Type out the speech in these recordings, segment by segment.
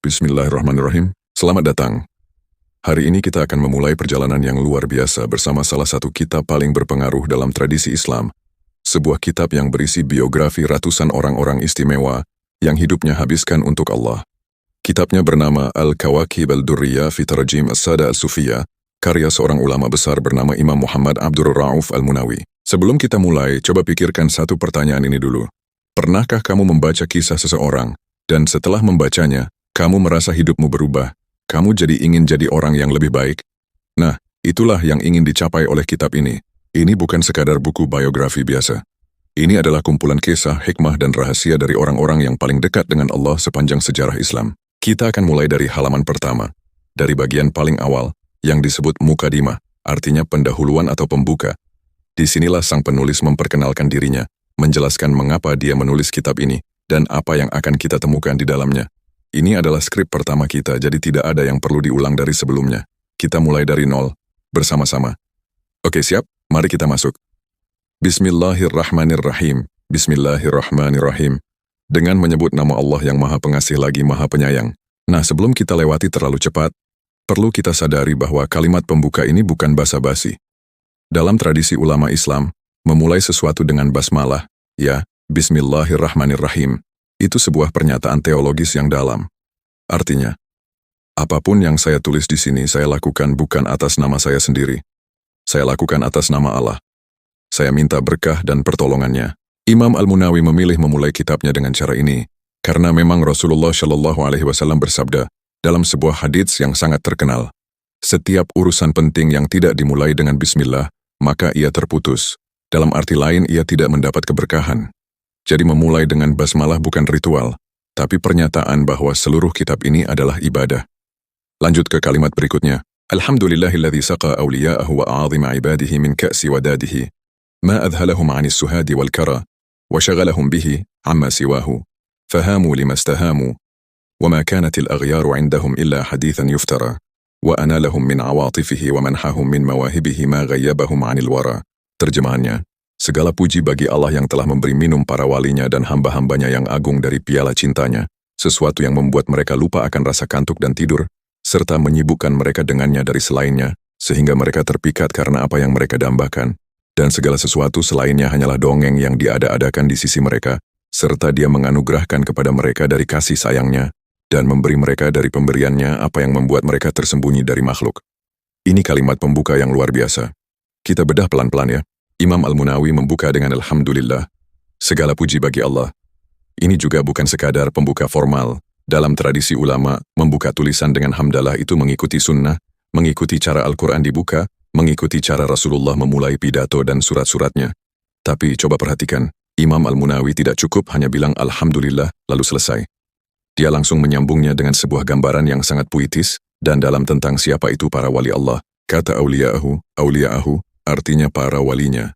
Bismillahirrahmanirrahim. Selamat datang. Hari ini kita akan memulai perjalanan yang luar biasa bersama salah satu kitab paling berpengaruh dalam tradisi Islam. Sebuah kitab yang berisi biografi ratusan orang-orang istimewa yang hidupnya habiskan untuk Allah. Kitabnya bernama Al-Kawakib Al-Durriyah fi Tarjim As-Sada As-Sufiyah, karya seorang ulama besar bernama Imam Muhammad Abdur Ra'uf Al-Munawi. Sebelum kita mulai, coba pikirkan satu pertanyaan ini dulu. Pernahkah kamu membaca kisah seseorang, dan setelah membacanya, kamu merasa hidupmu berubah? Kamu jadi ingin jadi orang yang lebih baik? Nah, itulah yang ingin dicapai oleh kitab ini. Ini bukan sekadar buku biografi biasa. Ini adalah kumpulan kisah, hikmah, dan rahasia dari orang-orang yang paling dekat dengan Allah sepanjang sejarah Islam. Kita akan mulai dari halaman pertama, dari bagian paling awal, yang disebut Mukadimah, artinya pendahuluan atau pembuka. Disinilah sang penulis memperkenalkan dirinya, menjelaskan mengapa dia menulis kitab ini, dan apa yang akan kita temukan di dalamnya. Ini adalah skrip pertama kita, jadi tidak ada yang perlu diulang dari sebelumnya. Kita mulai dari nol, bersama-sama. Oke, siap? Mari kita masuk. Bismillahirrahmanirrahim. Bismillahirrahmanirrahim. Dengan menyebut nama Allah yang Maha Pengasih lagi Maha Penyayang. Nah, sebelum kita lewati terlalu cepat, perlu kita sadari bahwa kalimat pembuka ini bukan basa-basi. Dalam tradisi ulama Islam, memulai sesuatu dengan basmalah, ya, Bismillahirrahmanirrahim, itu sebuah pernyataan teologis yang dalam. Artinya, apapun yang saya tulis di sini saya lakukan bukan atas nama saya sendiri. Saya lakukan atas nama Allah. Saya minta berkah dan pertolongannya. Imam Al-Munawi memilih memulai kitabnya dengan cara ini, karena memang Rasulullah Shallallahu Alaihi Wasallam bersabda, dalam sebuah hadits yang sangat terkenal, setiap urusan penting yang tidak dimulai dengan Bismillah, maka ia terputus. Dalam arti lain, ia tidak mendapat keberkahan. Jadi memulai dengan basmalah bukan ritual, tapi pernyataan bahwa seluruh kitab ini adalah ibadah. Lanjut ke kalimat berikutnya. Alhamdulillahilladzi saqa awliya'ahu wa a'azima ibadihi min ka'si wadadihi, ma adhalahum 'anis suhadi wal kara, wa shaghalahum bihi 'amma siwahu, fahamu lima istahamu, wa ma kanatil aghyaru 'indahum illa hadithan yuftara, wa analahum min 'awatifihi wa manhahum min mawahibihi ma ghayyabahum 'anil wara. Terjemahannya, segala puji bagi Allah yang telah memberi minum para walinya dan hamba-hambanya yang agung dari piala cintanya, sesuatu yang membuat mereka lupa akan rasa kantuk dan tidur, serta menyibukkan mereka dengannya dari selainnya, sehingga mereka terpikat karena apa yang mereka dambakan, dan segala sesuatu selainnya hanyalah dongeng yang diada-adakan di sisi mereka, serta dia menganugerahkan kepada mereka dari kasih sayangnya, dan memberi mereka dari pemberiannya apa yang membuat mereka tersembunyi dari makhluk. Ini kalimat pembuka yang luar biasa. Kita bedah pelan-pelan ya. Imam Al-Munawi membuka dengan Alhamdulillah. Segala puji bagi Allah. Ini juga bukan sekadar pembuka formal. Dalam tradisi ulama, membuka tulisan dengan hamdalah itu mengikuti sunnah, mengikuti cara Al-Quran dibuka, mengikuti cara Rasulullah memulai pidato dan surat-suratnya. Tapi coba perhatikan, Imam Al-Munawi tidak cukup hanya bilang Alhamdulillah lalu selesai. Dia langsung menyambungnya dengan sebuah gambaran yang sangat puitis, dan dalam tentang siapa itu para wali Allah. Kata awliya'ahu, artinya para walinya.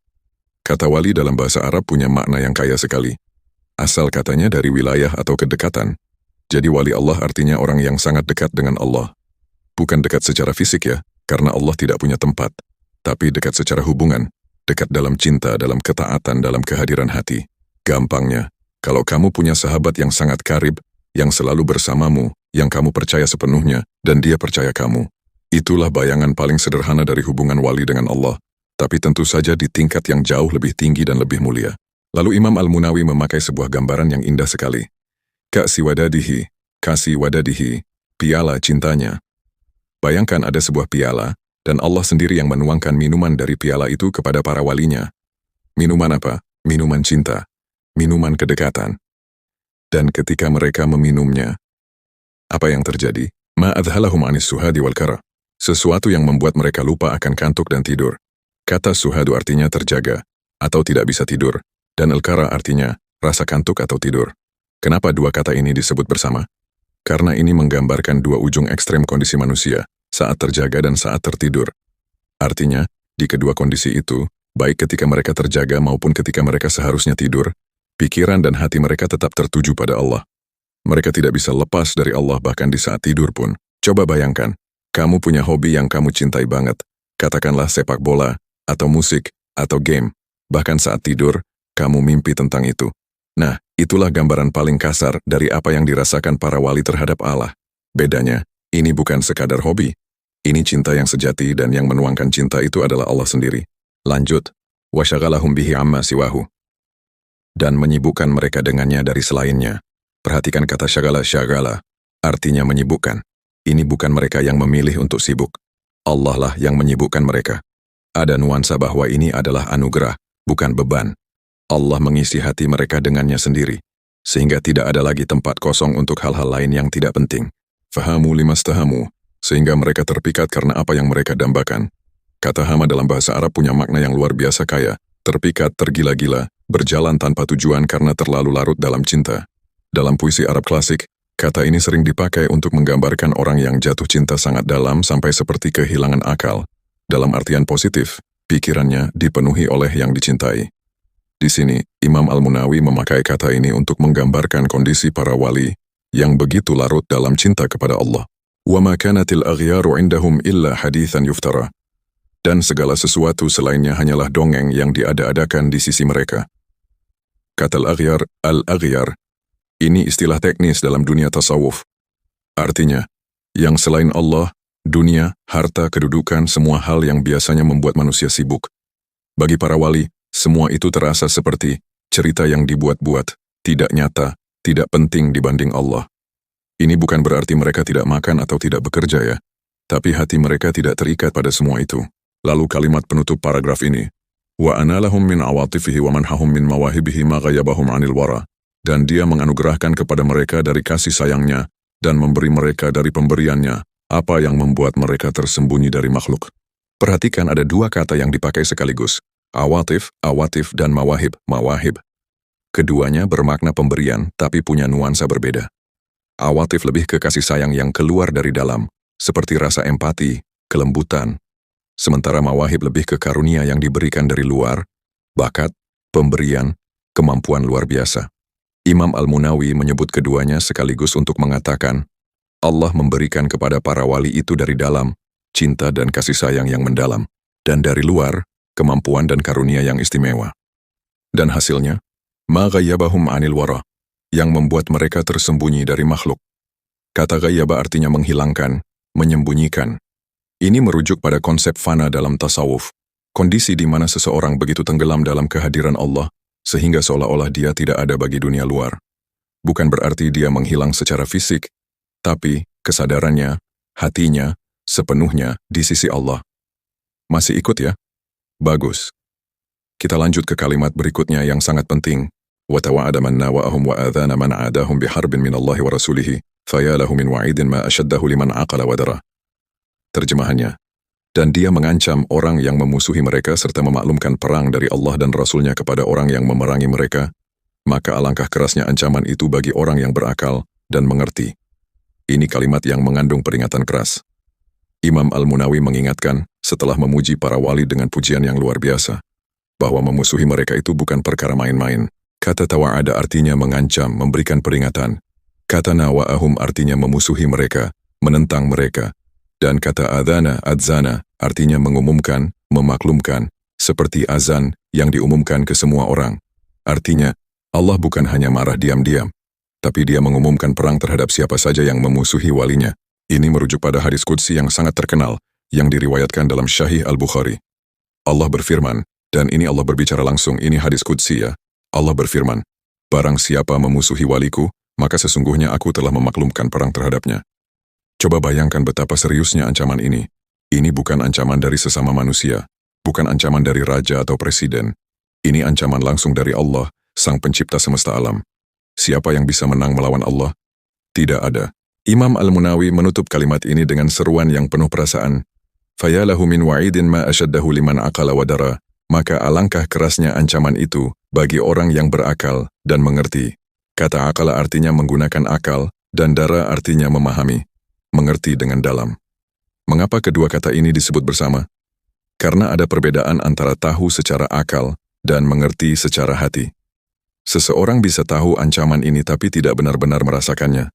Kata wali dalam bahasa Arab punya makna yang kaya sekali. Asal katanya dari wilayah atau kedekatan. Jadi wali Allah artinya orang yang sangat dekat dengan Allah. Bukan dekat secara fisik ya, karena Allah tidak punya tempat. Tapi dekat secara hubungan, dekat dalam cinta, dalam ketaatan, dalam kehadiran hati. Gampangnya, kalau kamu punya sahabat yang sangat karib, yang selalu bersamamu, yang kamu percaya sepenuhnya, dan dia percaya kamu. Itulah bayangan paling sederhana dari hubungan wali dengan Allah. Tapi tentu saja di tingkat yang jauh lebih tinggi dan lebih mulia. Lalu Imam Al-Munawi memakai sebuah gambaran yang indah sekali. Kasih wadadihi, piala cintanya. Bayangkan ada sebuah piala, dan Allah sendiri yang menuangkan minuman dari piala itu kepada para walinya. Minuman apa? Minuman cinta. Minuman kedekatan. Dan ketika mereka meminumnya, apa yang terjadi? Ma adhalahum 'anis suhadi wal kara. Sesuatu yang membuat mereka lupa akan kantuk dan tidur. Kata suhadu artinya terjaga, atau tidak bisa tidur, dan al-kara artinya rasa kantuk atau tidur. Kenapa dua kata ini disebut bersama? Karena ini menggambarkan dua ujung ekstrem kondisi manusia, saat terjaga dan saat tertidur. Artinya, di kedua kondisi itu, baik ketika mereka terjaga maupun ketika mereka seharusnya tidur, pikiran dan hati mereka tetap tertuju pada Allah. Mereka tidak bisa lepas dari Allah bahkan di saat tidur pun. Coba bayangkan, kamu punya hobi yang kamu cintai banget, katakanlah sepak bola, atau musik, atau game. Bahkan saat tidur, kamu mimpi tentang itu. Nah, itulah gambaran paling kasar dari apa yang dirasakan para wali terhadap Allah. Bedanya, ini bukan sekadar hobi. Ini cinta yang sejati dan yang menuangkan cinta itu adalah Allah sendiri. Lanjut, wasyagalahum bihi amma siwahu. Dan menyibukkan mereka dengannya dari selainnya. Perhatikan kata syagala, artinya menyibukkan. Ini bukan mereka yang memilih untuk sibuk. Allah lah yang menyibukkan mereka. Ada nuansa bahwa ini adalah anugerah, bukan beban. Allah mengisi hati mereka dengannya sendiri, sehingga tidak ada lagi tempat kosong untuk hal-hal lain yang tidak penting. Fahamu limastahamu, sehingga mereka terpikat karena apa yang mereka dambakan. Kata hama dalam bahasa Arab punya makna yang luar biasa kaya, terpikat, tergila-gila, berjalan tanpa tujuan karena terlalu larut dalam cinta. Dalam puisi Arab klasik, kata ini sering dipakai untuk menggambarkan orang yang jatuh cinta sangat dalam sampai seperti kehilangan akal. Dalam artian positif, pikirannya dipenuhi oleh yang dicintai. Di sini, Imam Al-Munawi memakai kata ini untuk menggambarkan kondisi para wali yang begitu larut dalam cinta kepada Allah. وَمَا كَانَتِ الْأَغْيَارُ عِنْدَهُمْ إِلَّا حَدِيثًا يُفْتَرَى. Dan segala sesuatu selainnya hanyalah dongeng yang diada-adakan di sisi mereka. Kata al-aghyar, ini istilah teknis dalam dunia tasawuf. Artinya, yang selain Allah, dunia, harta, kedudukan, semua hal yang biasanya membuat manusia sibuk. Bagi para wali, semua itu terasa seperti cerita yang dibuat-buat, tidak nyata, tidak penting dibanding Allah. Ini bukan berarti mereka tidak makan atau tidak bekerja ya, tapi hati mereka tidak terikat pada semua itu. Lalu kalimat penutup paragraf ini, wa analahum min awatifihi wa manhahum min mawahibihi ma ghayabahum 'anil wara. Dan dia menganugerahkan kepada mereka dari kasih sayangnya dan memberi mereka dari pemberiannya apa yang membuat mereka tersembunyi dari makhluk. Perhatikan ada dua kata yang dipakai sekaligus, awatif, dan mawahib. Keduanya bermakna pemberian, tapi punya nuansa berbeda. Awatif lebih ke kasih sayang yang keluar dari dalam, seperti rasa empati, kelembutan. Sementara mawahib lebih ke karunia yang diberikan dari luar, bakat, pemberian, kemampuan luar biasa. Imam Al-Munawi menyebut keduanya sekaligus untuk mengatakan, Allah memberikan kepada para wali itu dari dalam, cinta dan kasih sayang yang mendalam, dan dari luar, kemampuan dan karunia yang istimewa. Dan hasilnya, ma ghayyabahum 'anil wara, yang membuat mereka tersembunyi dari makhluk. Kata ghayyaba artinya menghilangkan, menyembunyikan. Ini merujuk pada konsep fana dalam tasawuf, kondisi di mana seseorang begitu tenggelam dalam kehadiran Allah, sehingga seolah-olah dia tidak ada bagi dunia luar. Bukan berarti dia menghilang secara fisik, tapi kesadarannya, hatinya, sepenuhnya di sisi Allah. Masih ikut ya? Bagus. Kita lanjut ke kalimat berikutnya yang sangat penting. وَتَوَعَدَ مَنْ نَاوَأَهُمْ وَآذَانَ مَنْ عَادَاهُمْ بِحَرْبٍ مِنَ اللَّهِ وَرَسُولِهِ فَيَا لَهُ مِنْ وَعِيدٍ مَا أَشَدَّهُ لِمَنْ عَقَلَ وَدَرَى. Terjemahannya, dan dia mengancam orang yang memusuhi mereka serta memaklumkan perang dari Allah dan Rasulnya kepada orang yang memerangi mereka, maka alangkah kerasnya ancaman itu bagi orang yang berakal dan mengerti. Ini kalimat yang mengandung peringatan keras. Imam Al-Munawi mengingatkan, setelah memuji para wali dengan pujian yang luar biasa, bahwa memusuhi mereka itu bukan perkara main-main. Kata tawa'ada artinya mengancam, memberikan peringatan. Kata nawa'ahum artinya memusuhi mereka, menentang mereka. Dan kata adzana artinya mengumumkan, memaklumkan, seperti azan yang diumumkan ke semua orang. Artinya, Allah bukan hanya marah diam-diam, tapi dia mengumumkan perang terhadap siapa saja yang memusuhi walinya. Ini merujuk pada hadis qudsi yang sangat terkenal, yang diriwayatkan dalam Sahih Al-Bukhari. Allah berfirman, dan ini Allah berbicara langsung, ini hadis qudsi ya. Allah berfirman, barang siapa memusuhi waliku, maka sesungguhnya aku telah memaklumkan perang terhadapnya. Coba bayangkan betapa seriusnya ancaman ini. Ini bukan ancaman dari sesama manusia, bukan ancaman dari raja atau presiden. Ini ancaman langsung dari Allah, Sang Pencipta semesta alam. Siapa yang bisa menang melawan Allah? Tidak ada. Imam Al-Munawi menutup kalimat ini dengan seruan yang penuh perasaan. Fayalahu min wa'idin ma asyaddahu liman aqala wadara. Maka alangkah kerasnya ancaman itu bagi orang yang berakal dan mengerti. Kata akala artinya menggunakan akal, dan dara artinya memahami, mengerti dengan dalam. Mengapa kedua kata ini disebut bersama? Karena ada perbedaan antara tahu secara akal dan mengerti secara hati. Seseorang bisa tahu ancaman ini tapi tidak benar-benar merasakannya.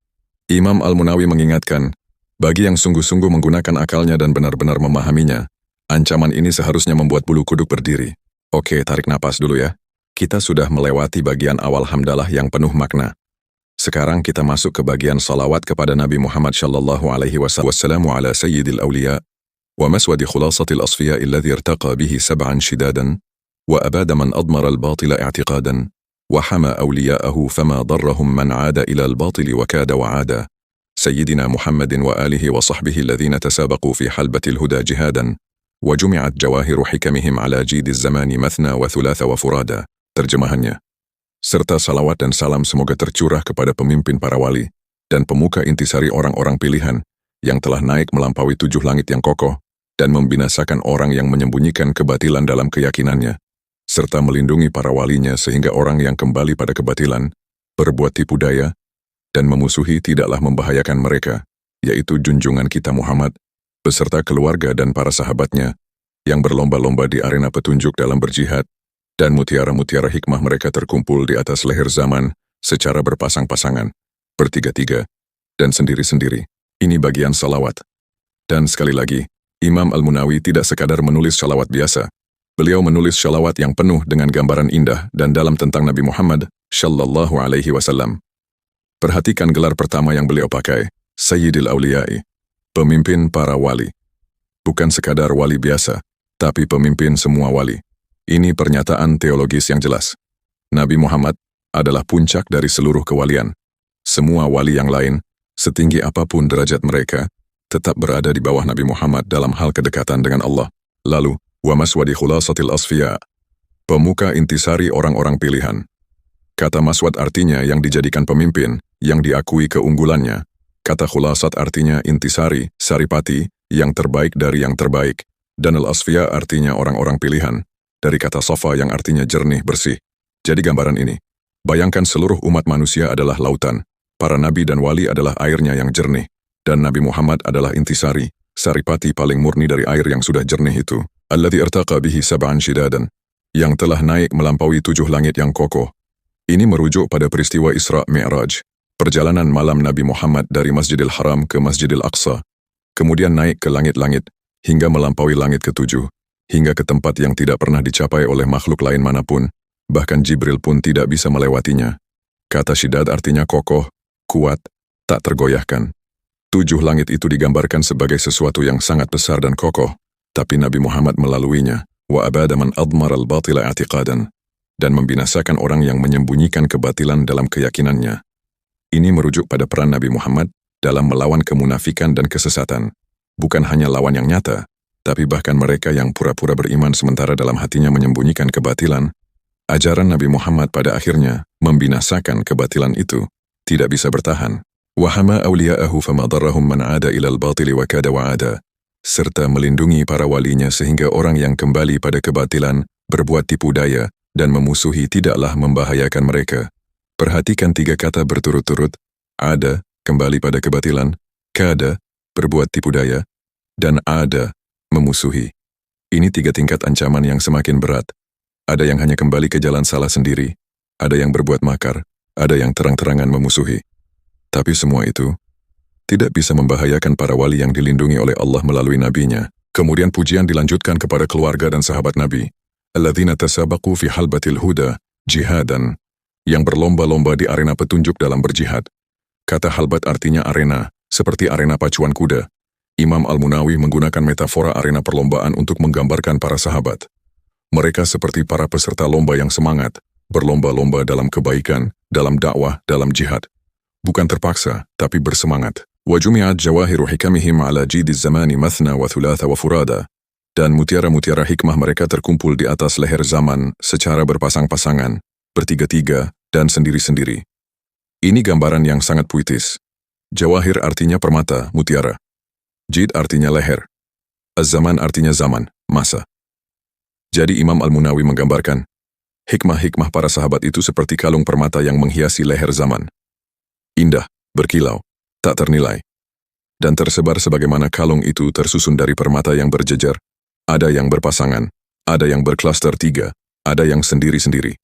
Imam Al-Munawi mengingatkan, bagi yang sungguh-sungguh menggunakan akalnya dan benar-benar memahaminya, ancaman ini seharusnya membuat bulu kuduk berdiri. Oke, tarik napas dulu ya. Kita sudah melewati bagian awal hamdalah yang penuh makna. Sekarang kita masuk ke bagian salawat kepada Nabi Muhammad sallallahu alaihi wasallam ala sayyidil awliya wa maswadi khulasatil asfiya alladhi irtaqa bihi sab'an shidadan wa abada man admara al-batila i'tiqadan wa hama awliya'ahu fama darrahum man 'ada ila al-batili wa kada wa 'ada sayyidina Muhammadin wa alihi wa sahbihi alladhina tasabaqu fi halbatil huda jihadan wa jumi'at jawahiru hikamihim ala jidiz zamani mathna wa thulatha wa furada. Terjemahannya, serta salawat dan salam semoga tercurah kepada pemimpin para wali dan pemuka intisari orang-orang pilihan yang telah naik melampaui 7 langit yang kokoh dan membinasakan orang yang menyembunyikan kebatilan dalam keyakinannya, serta melindungi para walinya sehingga orang yang kembali pada kebatilan, berbuat tipu daya, dan memusuhi tidaklah membahayakan mereka, yaitu junjungan kita Muhammad, beserta keluarga dan para sahabatnya, yang berlomba-lomba di arena petunjuk dalam berjihad, dan mutiara-mutiara hikmah mereka terkumpul di atas leher zaman secara berpasang-pasangan, bertiga-tiga, dan sendiri-sendiri. Ini bagian salawat. Dan sekali lagi, Imam Al-Munawi tidak sekadar menulis salawat biasa. Beliau menulis salawat yang penuh dengan gambaran indah dan dalam tentang Nabi Muhammad sallallahu alaihi wasallam. Perhatikan gelar pertama yang beliau pakai, Sayyidil Awliya'i, pemimpin para wali. Bukan sekadar wali biasa, tapi pemimpin semua wali. Ini pernyataan teologis yang jelas. Nabi Muhammad adalah puncak dari seluruh kewalian. Semua wali yang lain, setinggi apapun derajat mereka, tetap berada di bawah Nabi Muhammad dalam hal kedekatan dengan Allah. Lalu, wa maswadi khulasatil asfiya, pemuka intisari orang-orang pilihan. Kata maswad artinya yang dijadikan pemimpin, yang diakui keunggulannya. Kata khulasat artinya intisari, saripati, yang terbaik dari yang terbaik. Dan al-asfiya artinya orang-orang pilihan. Dari kata safa yang artinya jernih, bersih. Jadi gambaran ini, bayangkan seluruh umat manusia adalah lautan, para nabi dan wali adalah airnya yang jernih, dan Nabi Muhammad adalah intisari, saripati paling murni dari air yang sudah jernih itu, alladhi irtaqa bihi sab'an shidadan, yang telah naik melampaui 7 langit yang kokoh. Ini merujuk pada peristiwa Isra Mi'raj, perjalanan malam Nabi Muhammad dari Masjidil Haram ke Masjidil Aqsa, kemudian naik ke langit-langit, hingga melampaui langit ke-7, hingga ke tempat yang tidak pernah dicapai oleh makhluk lain manapun, bahkan Jibril pun tidak bisa melewatinya. Kata syidad artinya kokoh, kuat, tak tergoyahkan. 7 langit itu digambarkan sebagai sesuatu yang sangat besar dan kokoh, tapi Nabi Muhammad melaluinya, wa abada man admara al-batila i'tiqadan, dan membinasakan orang yang menyembunyikan kebatilan dalam keyakinannya. Ini merujuk pada peran Nabi Muhammad dalam melawan kemunafikan dan kesesatan, bukan hanya lawan yang nyata, tapi bahkan mereka yang pura-pura beriman sementara dalam hatinya menyembunyikan kebatilan. Ajaran Nabi Muhammad pada akhirnya membinasakan kebatilan itu, tidak bisa bertahan. Wahama awliya'ahu fama darrahum man 'ada ilal batili wa kada wa 'ada, serta melindungi para walinya sehingga orang yang kembali pada kebatilan, berbuat tipu daya, dan memusuhi tidaklah membahayakan mereka. Perhatikan 3 kata berturut-turut, ada, kembali pada kebatilan, kada, berbuat tipu daya, dan ada, memusuhi. Ini 3 tingkat ancaman yang semakin berat. Ada yang hanya kembali ke jalan salah sendiri, ada yang berbuat makar, ada yang terang-terangan memusuhi. Tapi semua itu tidak bisa membahayakan para wali yang dilindungi oleh Allah melalui nabinya. Kemudian pujian dilanjutkan kepada keluarga dan sahabat Nabi, alladzina tasabaqu fi halbatil huda jihadan, yang berlomba-lomba di arena petunjuk dalam berjihad. Kata halbat artinya arena, seperti arena pacuan kuda. Imam Al-Munawi menggunakan metafora arena perlombaan untuk menggambarkan para sahabat. Mereka seperti para peserta lomba yang semangat, berlomba-lomba dalam kebaikan, dalam dakwah, dalam jihad. Bukan terpaksa, tapi bersemangat. Wa jumi'at jawahiru hikamihim ala jidiz zamani mathna wa thulatha wa furada. Dan mutiara-mutiara hikmah mereka terkumpul di atas leher zaman secara berpasang-pasangan, bertiga-tiga, dan sendiri-sendiri. Ini gambaran yang sangat puitis. Jawahir artinya permata, mutiara. Jid artinya leher. Az-zaman artinya zaman, masa. Jadi Imam Al-Munawi menggambarkan, hikmah-hikmah para sahabat itu seperti kalung permata yang menghiasi leher zaman. Indah, berkilau, tak ternilai. Dan tersebar sebagaimana kalung itu tersusun dari permata yang berjejer. Ada yang berpasangan, ada yang berklaster 3, ada yang sendiri-sendiri.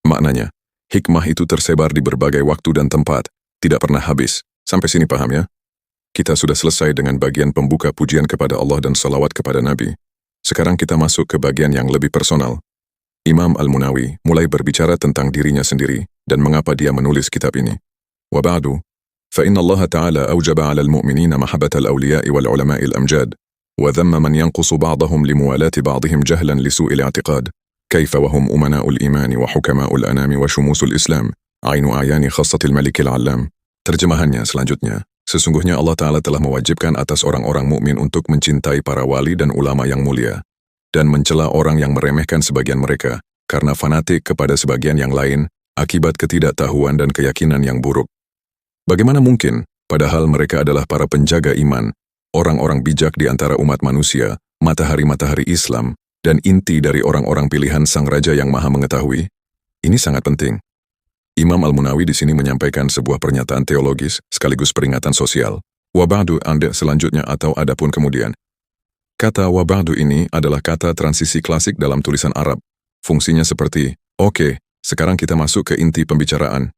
Maknanya, hikmah itu tersebar di berbagai waktu dan tempat, tidak pernah habis. Sampai sini paham ya? Kita sudah selesai dengan bagian pembuka pujian kepada Allah dan salawat kepada Nabi. Sekarang kita masuk ke bagian yang lebih personal. Imam Al-Munawi mulai berbicara tentang dirinya sendiri dan mengapa dia menulis kitab ini. وبعد فإن الله تعالى أوجب على المؤمنين محبة الأولياء والعلماء الأمجاد وذم من ينقص بعضهم لموالاة بعضهم جهلا لسوء الاعتقاد كيف وهم أمناء الإيمان وحكماء الأنام وشموس الإسلام عين أعيان خاصة الملك العلام. Terjemahannya selanjutnya, sesungguhnya Allah Ta'ala telah mewajibkan atas orang-orang mukmin untuk mencintai para wali dan ulama yang mulia, dan mencela orang yang meremehkan sebagian mereka, karena fanatik kepada sebagian yang lain, akibat ketidaktahuan dan keyakinan yang buruk. Bagaimana mungkin, padahal mereka adalah para penjaga iman, orang-orang bijak di antara umat manusia, matahari-matahari Islam, dan inti dari orang-orang pilihan Sang Raja yang Maha Mengetahui? Ini sangat penting. Imam Al-Munawi di sini menyampaikan sebuah pernyataan teologis sekaligus peringatan sosial. Wa ba'du anda selanjutnya atau adapun kemudian. Kata wa ba'du ini adalah kata transisi klasik dalam tulisan Arab. Fungsinya seperti, oke, sekarang kita masuk ke inti pembicaraan.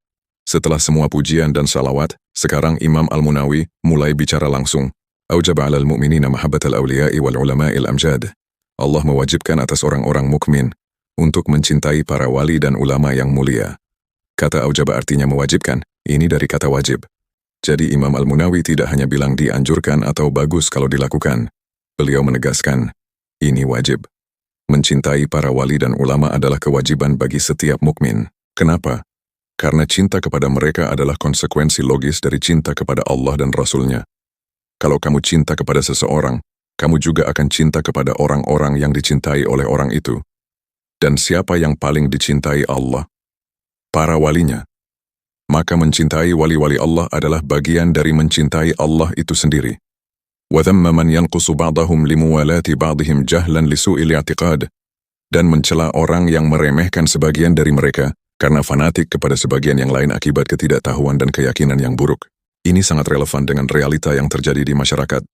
Setelah semua pujian dan salawat, sekarang Imam Al-Munawi mulai bicara langsung. Aujaba 'alal mu'minina mahabbatal awliya'i wal ulama'il amjad. Allah mewajibkan atas orang-orang mukmin untuk mencintai para wali dan ulama yang mulia. Kata aujaba artinya mewajibkan, ini dari kata wajib. Jadi Imam Al-Munawi tidak hanya bilang dianjurkan atau bagus kalau dilakukan. Beliau menegaskan, ini wajib. Mencintai para wali dan ulama adalah kewajiban bagi setiap mukmin. Kenapa? Karena cinta kepada mereka adalah konsekuensi logis dari cinta kepada Allah dan Rasul-Nya. Kalau kamu cinta kepada seseorang, kamu juga akan cinta kepada orang-orang yang dicintai oleh orang itu. Dan siapa yang paling dicintai Allah? Para walinya. Maka mencintai wali-wali Allah adalah bagian dari mencintai Allah itu sendiri. وَذَمَّ مَنْ يَنْقُصُ بَعْضَهُمْ لِمُوَالَاةِ بَعْضِهِمْ جَهْلًا لِسُوءِ الْاعْتِقَادِ. Dan mencela orang yang meremehkan sebagian dari mereka karena fanatik kepada sebagian yang lain akibat ketidaktahuan dan keyakinan yang buruk. Ini sangat relevan dengan realita yang terjadi di masyarakat.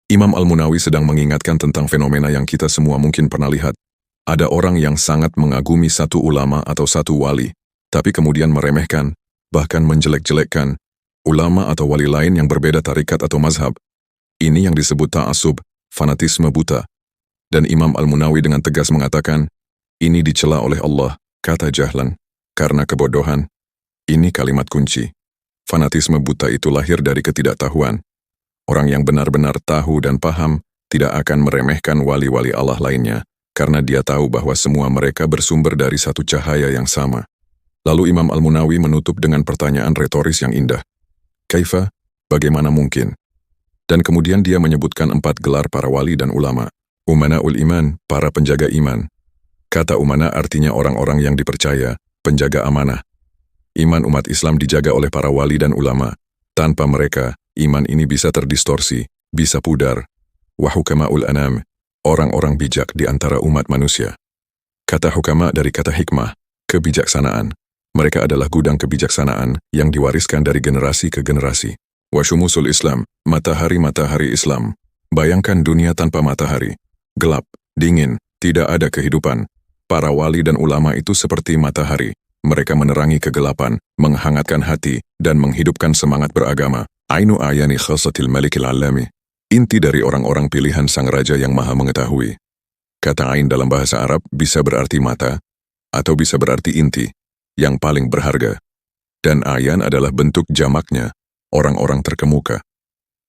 Imam Al-Munawi sedang mengingatkan tentang fenomena yang kita semua mungkin pernah lihat. Ada orang yang sangat mengagumi satu ulama atau satu wali, tapi kemudian meremehkan, bahkan menjelek-jelekkan, ulama atau wali lain yang berbeda tarikat atau mazhab. Ini yang disebut ta'assub, fanatisme buta. Dan Imam Al-Munawi dengan tegas mengatakan, ini dicela oleh Allah, kata jahlan, karena kebodohan. Ini kalimat kunci. Fanatisme buta itu lahir dari ketidaktahuan. Orang yang benar-benar tahu dan paham tidak akan meremehkan wali-wali Allah lainnya, karena dia tahu bahwa semua mereka bersumber dari satu cahaya yang sama. Lalu Imam Al-Munawi menutup dengan pertanyaan retoris yang indah. Kaifa? Bagaimana mungkin? Dan kemudian dia menyebutkan 4 gelar para wali dan ulama. Umana'ul iman, para penjaga iman. Kata umana artinya orang-orang yang dipercaya, penjaga amanah. Iman umat Islam dijaga oleh para wali dan ulama. Tanpa mereka, iman ini bisa terdistorsi, bisa pudar. Wa hukama'ul anam, orang-orang bijak di antara umat manusia. Kata hukama dari kata hikmah, kebijaksanaan. Mereka adalah gudang kebijaksanaan yang diwariskan dari generasi ke generasi. Wa syumusul Islam, matahari-matahari Islam. Bayangkan dunia tanpa matahari. Gelap, dingin, tidak ada kehidupan. Para wali dan ulama itu seperti matahari. Mereka menerangi kegelapan, menghangatkan hati, dan menghidupkan semangat beragama. Ainu ayani khasatil malikil alami. Inti dari orang-orang pilihan Sang Raja yang Maha Mengetahui. Kata ain dalam bahasa Arab bisa berarti mata, atau bisa berarti inti, yang paling berharga. Dan ayan adalah bentuk jamaknya, orang-orang terkemuka.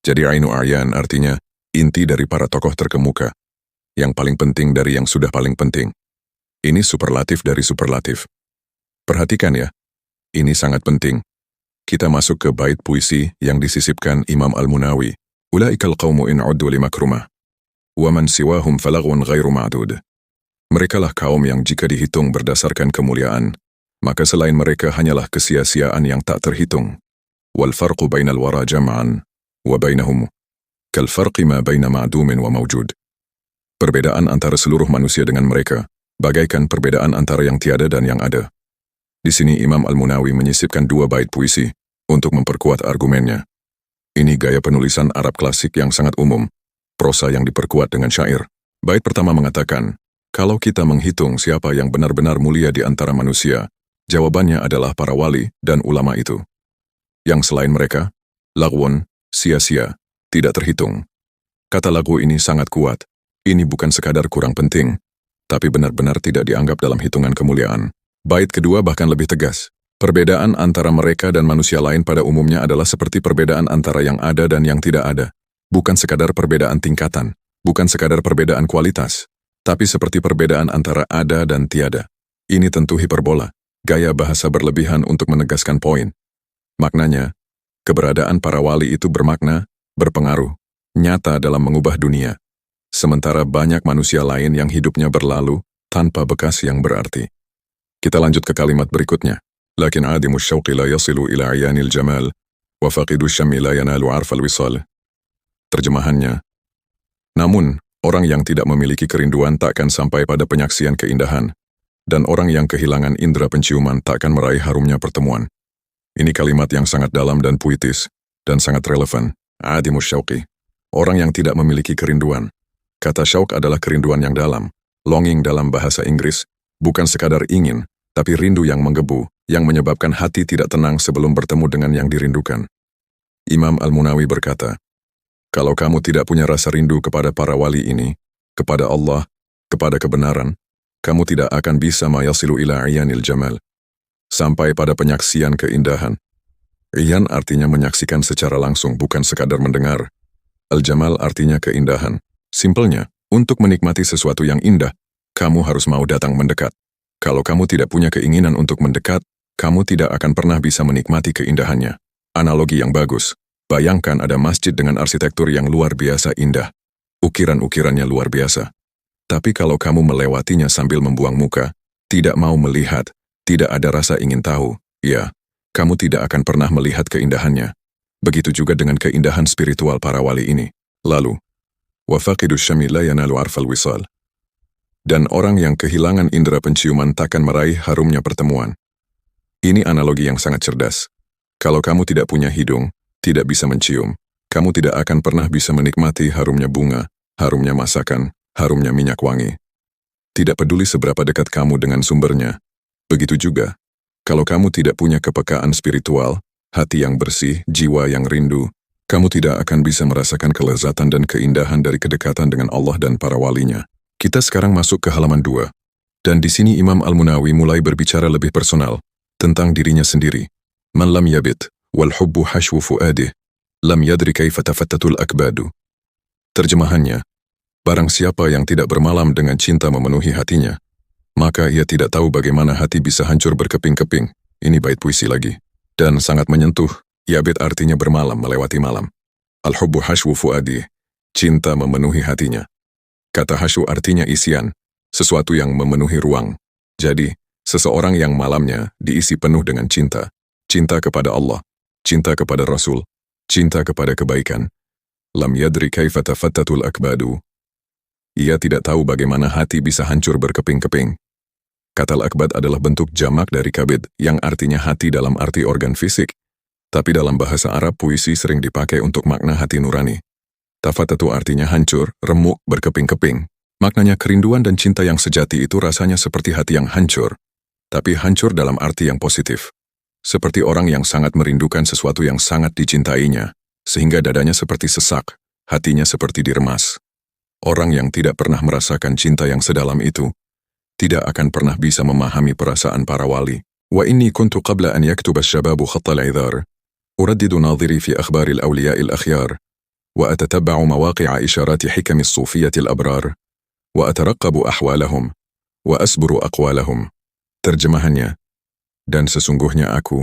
Jadi ainu ayan artinya inti dari para tokoh terkemuka, yang paling penting dari yang sudah paling penting. Ini superlatif dari superlatif. Perhatikan ya, ini sangat penting. Kita masuk ke bait puisi yang disisipkan Imam Al-Munawi. Ulaikal qawmu in uddu limakrumah, wa man siwahum falaghun ghairu ma'dud. Merekalah kaum yang jika dihitung berdasarkan kemuliaan, maka selain mereka hanyalah kesia-siaan yang tak terhitung. Wal farqu bainal wara jam'an, wa bainahum kal farqi ma baina ma'dumin wa mawjud. Perbedaan antara seluruh manusia dengan mereka, bagaikan perbedaan antara yang tiada dan yang ada. Di sini Imam Al-Munawi menyisipkan 2 bait puisi untuk memperkuat argumennya. Ini gaya penulisan Arab klasik yang sangat umum, prosa yang diperkuat dengan syair. Bait pertama mengatakan, kalau kita menghitung siapa yang benar-benar mulia di antara manusia, jawabannya adalah para wali dan ulama itu. Yang selain mereka, lagwun, sia-sia, tidak terhitung. Kata lagu ini sangat kuat. Ini bukan sekadar kurang penting, tapi benar-benar tidak dianggap dalam hitungan kemuliaan. Bait kedua bahkan lebih tegas. Perbedaan antara mereka dan manusia lain pada umumnya adalah seperti perbedaan antara yang ada dan yang tidak ada. Bukan sekadar perbedaan tingkatan, bukan sekadar perbedaan kualitas, tapi seperti perbedaan antara ada dan tiada. Ini tentu hiperbola, gaya bahasa berlebihan untuk menegaskan poin. Maknanya, keberadaan para wali itu bermakna, berpengaruh, nyata dalam mengubah dunia. Sementara banyak manusia lain yang hidupnya berlalu tanpa bekas yang berarti. Kita lanjut ke kalimat berikutnya. Lakin adimu syauqi la yasilu ila ayanil jamal, wa faqidu syam'i la yanalu arfal wisal. Terjemahannya, namun, orang yang tidak memiliki kerinduan takkan sampai pada penyaksian keindahan, dan orang yang kehilangan indera penciuman takkan meraih harumnya pertemuan. Ini kalimat yang sangat dalam dan puitis, dan sangat relevan. Adimu syauqi, orang yang tidak memiliki kerinduan. Kata syauq adalah kerinduan yang dalam, longing dalam bahasa Inggris, bukan sekadar ingin, tapi rindu yang menggebu, yang menyebabkan hati tidak tenang sebelum bertemu dengan yang dirindukan. Imam Al-Munawi berkata, kalau kamu tidak punya rasa rindu kepada para wali ini, kepada Allah, kepada kebenaran, kamu tidak akan bisa mayasilu ila iyanil jamal, sampai pada penyaksian keindahan. Iyan artinya menyaksikan secara langsung, bukan sekadar mendengar. Al-Jamal artinya keindahan. Simpelnya, untuk menikmati sesuatu yang indah, kamu harus mau datang mendekat. Kalau kamu tidak punya keinginan untuk mendekat, kamu tidak akan pernah bisa menikmati keindahannya. Analogi yang bagus. Bayangkan ada masjid dengan arsitektur yang luar biasa indah. Ukiran-ukirannya luar biasa. Tapi kalau kamu melewatinya sambil membuang muka, tidak mau melihat, tidak ada rasa ingin tahu, ya, kamu tidak akan pernah melihat keindahannya. Begitu juga dengan keindahan spiritual para wali ini. Lalu, wa faqidu syam'i la yanalu arfal wisal. Dan orang yang kehilangan indera penciuman takkan meraih harumnya pertemuan. Ini analogi yang sangat cerdas. Kalau kamu tidak punya hidung, tidak bisa mencium, kamu tidak akan pernah bisa menikmati harumnya bunga, harumnya masakan, harumnya minyak wangi. Tidak peduli seberapa dekat kamu dengan sumbernya. Begitu juga, kalau kamu tidak punya kepekaan spiritual, hati yang bersih, jiwa yang rindu, kamu tidak akan bisa merasakan kelezatan dan keindahan dari kedekatan dengan Allah dan para walinya. Kita sekarang masuk ke halaman 2. Dan di sini Imam Al-Munawi mulai berbicara lebih personal tentang dirinya sendiri. Man lam yabit, wal hubbu hashwu fuadih, lam yadri kaifa tafattatul akbadu. Terjemahannya, barang siapa yang tidak bermalam dengan cinta memenuhi hatinya, maka ia tidak tahu bagaimana hati bisa hancur berkeping-keping. Ini bait puisi lagi. Dan sangat menyentuh, yabit artinya bermalam, melewati malam. Al-hubbu hashwu fuadih, cinta memenuhi hatinya. Kata hasyu artinya isian, sesuatu yang memenuhi ruang. Jadi, seseorang yang malamnya diisi penuh dengan cinta. Cinta kepada Allah, cinta kepada Rasul, cinta kepada kebaikan. Lam yadri kaifa tafattatul akbadu. Ia tidak tahu bagaimana hati bisa hancur berkeping-keping. Kata al-akbad adalah bentuk jamak dari kabid, yang artinya hati dalam arti organ fisik. Tapi dalam bahasa Arab, puisi sering dipakai untuk makna hati nurani. Tafatatu artinya hancur, remuk, berkeping-keping. Maknanya kerinduan dan cinta yang sejati itu rasanya seperti hati yang hancur. Tapi hancur dalam arti yang positif. Seperti orang yang sangat merindukan sesuatu yang sangat dicintainya, sehingga dadanya seperti sesak, hatinya seperti diremas. Orang yang tidak pernah merasakan cinta yang sedalam itu, tidak akan pernah bisa memahami perasaan para wali. Wa inni kuntu qabla an yaktuba asy-syababu khatta al-'idhar, uraddidu nadhiri fi akhbari al-awliya'i al-akhyar, wa atatabba'u mawaqi'a isharati hikami as-sufiyyati al-abrar, wa ataraqabu ahwalahum, wa asburu aqwalahum. Terjemahannya, dan sesungguhnya aku,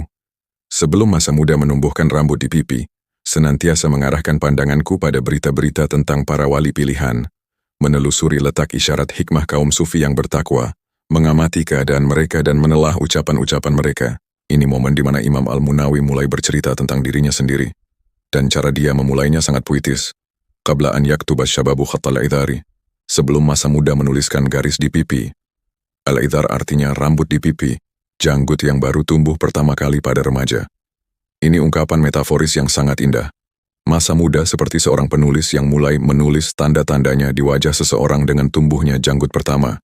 sebelum masa muda menumbuhkan rambut di pipi, senantiasa mengarahkan pandanganku pada berita-berita tentang para wali pilihan, menelusuri letak isyarat hikmah kaum sufi yang bertakwa, mengamati keadaan mereka dan menelah ucapan-ucapan mereka. Ini momen di mana Imam Al-Munawi mulai bercerita tentang dirinya sendiri. Dan cara dia memulainya sangat puitis. Qabla an yaktuba asy-syababu khatta al-'idhari. Sebelum masa muda menuliskan garis di pipi. Al-'idhar artinya rambut di pipi, janggut yang baru tumbuh pertama kali pada remaja. Ini ungkapan metaforis yang sangat indah. Masa muda seperti seorang penulis yang mulai menulis tanda-tandanya di wajah seseorang dengan tumbuhnya janggut pertama.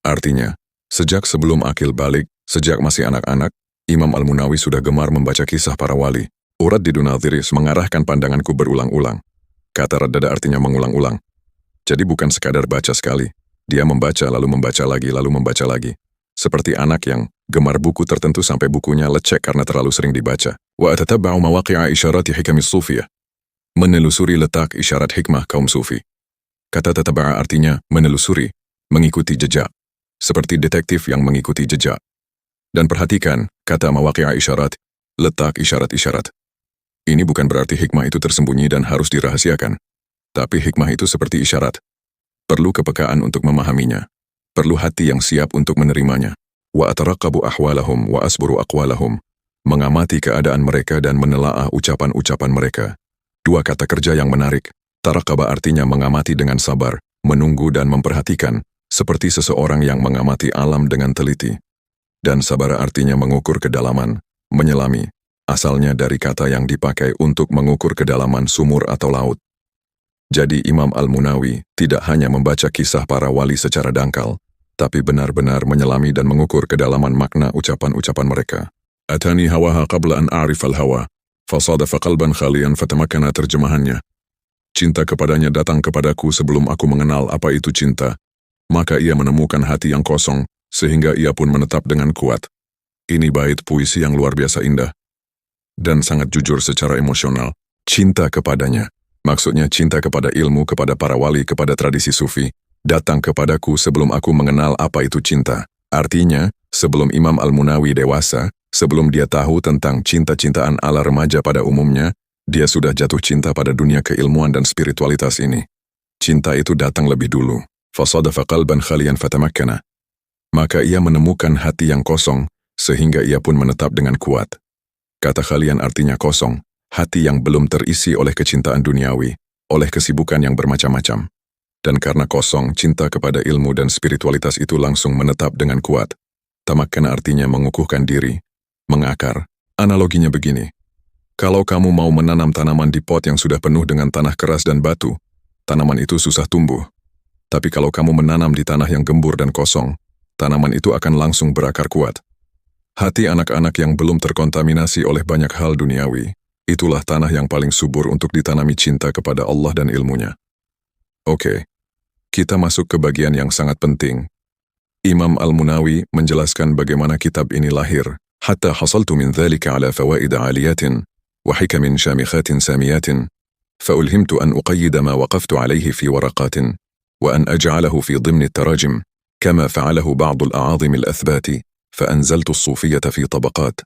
Artinya, sejak sebelum akil balik, sejak masih anak-anak, Imam Al-Munawi sudah gemar membaca kisah para wali. Uraddidu nadhiris mengarahkan pandanganku berulang-ulang. Kata raddada artinya mengulang-ulang. Jadi bukan sekadar baca sekali. Dia membaca lalu membaca lagi lalu membaca lagi. seperti anak yang gemar buku tertentu sampai bukunya lecek karena terlalu sering dibaca. Wa atatabba'u mawaqi'a isyarati hikamis sufiyah. Menelusuri letak isyarat hikmah kaum sufi. Kata tataba'a artinya menelusuri, mengikuti jejak, seperti detektif yang mengikuti jejak. Dan perhatikan, kata mawaqi'a isyarat, letak isyarat-isyarat. Ini bukan berarti hikmah itu tersembunyi dan harus dirahasiakan. Tapi hikmah itu seperti isyarat. Perlu kepekaan untuk memahaminya. Perlu hati yang siap untuk menerimanya. Wa ataraqabu ahwalahum wa asburu aqwalahum. Mengamati keadaan mereka dan menelaah ucapan-ucapan mereka. Dua kata kerja yang menarik. Taraqaba artinya mengamati dengan sabar, menunggu dan memperhatikan, seperti seseorang yang mengamati alam dengan teliti. Dan sabara artinya mengukur kedalaman, menyelami, asalnya dari kata yang dipakai untuk mengukur kedalaman sumur atau laut. Jadi Imam Al-Munawi tidak hanya membaca kisah para wali secara dangkal, tapi benar-benar menyelami dan mengukur kedalaman makna ucapan-ucapan mereka. Atani hawaha qabla an a'rif al-hawa, fasadafa qalban khalian fatamakkana terjemahannya. Cinta kepadanya datang kepadaku sebelum aku mengenal apa itu cinta, maka ia menemukan hati yang kosong, sehingga ia pun menetap dengan kuat. Ini bait puisi yang luar biasa indah, dan sangat jujur secara emosional. Cinta kepadanya, maksudnya cinta kepada ilmu, kepada para wali, kepada tradisi sufi, datang kepadaku sebelum aku mengenal apa itu cinta. Artinya, sebelum Imam Al-Munawi dewasa, sebelum dia tahu tentang cinta-cintaan ala remaja pada umumnya, dia sudah jatuh cinta pada dunia keilmuan dan spiritualitas ini. Cinta itu datang lebih dulu. Fasadafa qalban khalian fatamakkana. Maka ia menemukan hati yang kosong, sehingga ia pun menetap dengan kuat. Kata khalian artinya kosong, hati yang belum terisi oleh kecintaan duniawi, oleh kesibukan yang bermacam-macam. Dan karena kosong, cinta kepada ilmu dan spiritualitas itu langsung menetap dengan kuat. Tamakkana artinya mengukuhkan diri, mengakar. Analoginya begini. Kalau kamu mau menanam tanaman di pot yang sudah penuh dengan tanah keras dan batu, tanaman itu susah tumbuh. Tapi kalau kamu menanam di tanah yang gembur dan kosong, tanaman itu akan langsung berakar kuat. Hati anak-anak yang belum terkontaminasi oleh banyak hal duniawi, itulah tanah yang paling subur untuk ditanami cinta kepada Allah dan ilmunya. Oke, kita masuk ke bagian yang sangat penting. Imam Al-Munawi menjelaskan bagaimana kitab ini lahir. Hatta hasaltu min dhalika ala fawaid aliyatin, وحكم شامخات ساميات فألهمت أن أقيد ما وقفت عليه في ورقات وأن أجعله في ضمن التراجم كما فعله بعض الأعاظم الأثبات فأنزلت الصوفية في طبقات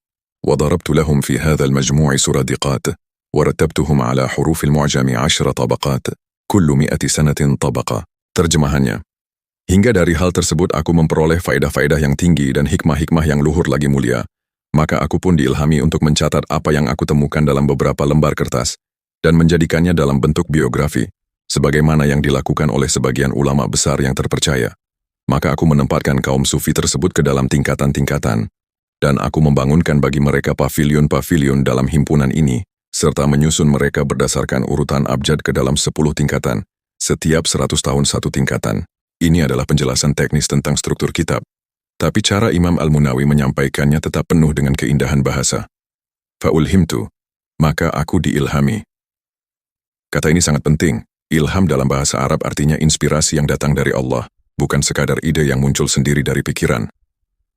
وضربت لهم في هذا المجموع سرادقات ورتبتهم على حروف المعجم 10 طبقات كل 100 سنة طبقة. Terjemahannya, hingga dari hal tersebut aku memperoleh faedah-faedah yang tinggi dan hikmah-hikmah yang luhur lagi mulia. Maka aku pun diilhami untuk mencatat apa yang aku temukan dalam beberapa lembar kertas dan menjadikannya dalam bentuk biografi, sebagaimana yang dilakukan oleh sebagian ulama besar yang terpercaya. Maka aku menempatkan kaum sufi tersebut ke dalam tingkatan-tingkatan, dan aku membangunkan bagi mereka pavilion-pavilion dalam himpunan ini, serta menyusun mereka berdasarkan urutan abjad ke dalam 10 tingkatan, setiap 100 tahun satu tingkatan. Ini adalah penjelasan teknis tentang struktur kitab. Tapi cara Imam Al-Munawi menyampaikannya tetap penuh dengan keindahan bahasa. Fa'ulhimtu, maka aku diilhami. Kata ini sangat penting. Ilham dalam bahasa Arab artinya inspirasi yang datang dari Allah, bukan sekadar ide yang muncul sendiri dari pikiran.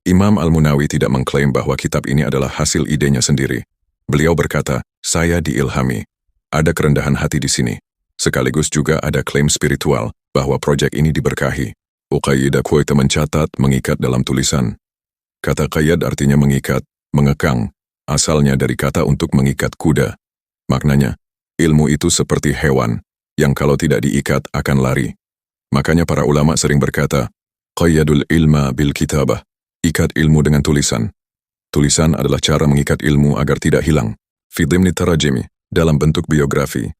Imam Al-Munawi tidak mengklaim bahwa kitab ini adalah hasil idenya sendiri. Beliau berkata, saya diilhami. Ada kerendahan hati di sini. Sekaligus juga ada klaim spiritual bahwa proyek ini diberkahi. Uqayyida kuwaita mencatat, mengikat dalam tulisan. Kata qayyad artinya mengikat, mengekang, asalnya dari kata untuk mengikat kuda. Maknanya, ilmu itu seperti hewan, yang kalau tidak diikat akan lari. Makanya para ulama sering berkata, qayyadul ilma bil kitabah, ikat ilmu dengan tulisan. Tulisan adalah cara mengikat ilmu agar tidak hilang. Fi dhimni tarajimi, dalam bentuk biografi.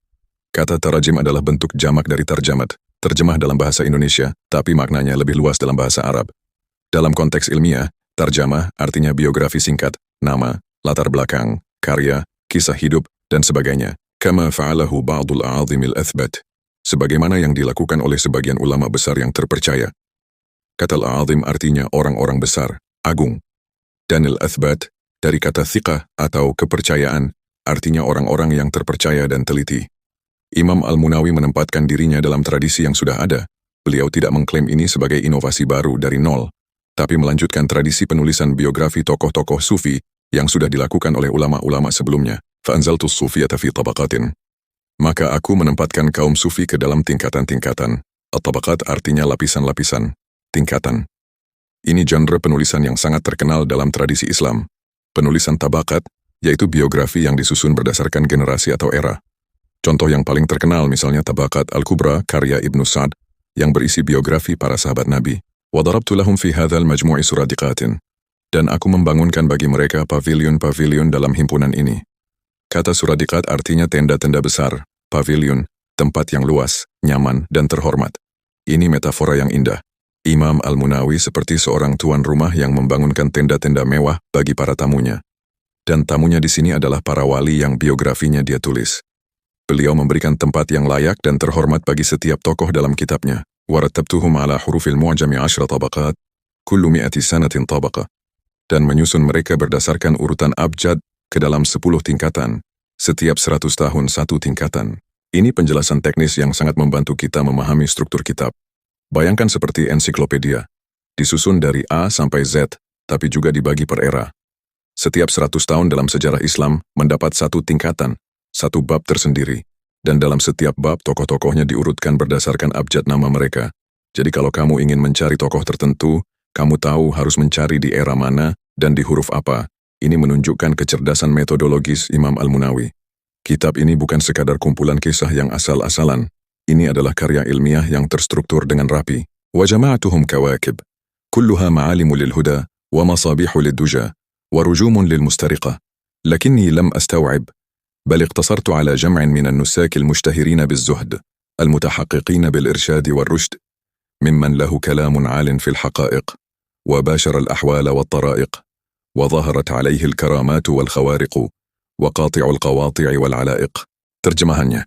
Kata tarajim adalah bentuk jamak dari tarjamat. Terjemah dalam bahasa Indonesia, tapi maknanya lebih luas dalam bahasa Arab. Dalam konteks ilmiah, tarjamah artinya biografi singkat, nama, latar belakang, karya, kisah hidup, dan sebagainya. Kama fa'alahu ba'dul a'azimil athbat. Sebagaimana yang dilakukan oleh sebagian ulama besar yang terpercaya. Kata al-a'azim artinya orang-orang besar, agung. Dan al-athbat, dari kata thiqah atau kepercayaan, artinya orang-orang yang terpercaya dan teliti. Imam Al-Munawi menempatkan dirinya dalam tradisi yang sudah ada. Beliau tidak mengklaim ini sebagai inovasi baru dari nol, tapi melanjutkan tradisi penulisan biografi tokoh-tokoh sufi yang sudah dilakukan oleh ulama-ulama sebelumnya. Fa'anzaltu sufiyata fi tabaqatin. Maka aku menempatkan kaum sufi ke dalam tingkatan-tingkatan. At-tabaqat artinya lapisan-lapisan, tingkatan. Ini genre penulisan yang sangat terkenal dalam tradisi Islam. Penulisan tabaqat, yaitu biografi yang disusun berdasarkan generasi atau era. Contoh yang paling terkenal misalnya Tabaqat Al-Kubra karya Ibnu Sa'd yang berisi biografi para sahabat Nabi. Wa darabtu lahum fi hadzal majmu'i suradiqatin. Dan aku membangunkan bagi mereka pavilion-pavilion dalam himpunan ini. Kata suradiqat artinya tenda-tenda besar, pavilion, tempat yang luas, nyaman, dan terhormat. Ini metafora yang indah. Imam Al-Munawi seperti seorang tuan rumah yang membangunkan tenda-tenda mewah bagi para tamunya. Dan tamunya di sini adalah para wali yang biografinya dia tulis. Beliau memberikan tempat yang layak dan terhormat bagi setiap tokoh dalam kitabnya. Warattabtuhum ala hurufil mu'jami 10 tabaqat, kullu mi'ati sanatin tabaqah. Dan menyusun mereka berdasarkan urutan abjad ke dalam 10 tingkatan, setiap 100 tahun satu tingkatan. Ini penjelasan teknis yang sangat membantu kita memahami struktur kitab. Bayangkan seperti ensiklopedia, disusun dari A sampai Z, tapi juga dibagi per era. Setiap 100 tahun dalam sejarah Islam mendapat satu tingkatan, satu bab tersendiri, dan dalam setiap bab tokoh-tokohnya diurutkan berdasarkan abjad nama mereka. Jadi kalau kamu ingin mencari tokoh tertentu, kamu tahu harus mencari di era mana dan di huruf apa. Ini menunjukkan kecerdasan metodologis Imam Al-Munawi. Kitab ini bukan sekadar kumpulan kisah yang asal-asalan. Ini adalah karya ilmiah yang terstruktur dengan rapi. Wa jama'atuhum kawakib, kulluha ma'alimu lil huda, wa masabihu lid duja, wa rujumun lil mustariqah. Lakinni lam astaw'ib. بل اقتصرت على جمع من النساك المشتهرين بالزهد المتحققين بالإرشاد والرشد ممن له كلام عال في الحقائق وباشر الأحوال والطرائق وظهرت عليه الكرامات والخوارق وقاطع القواطع والعلائق. Terjemahannya,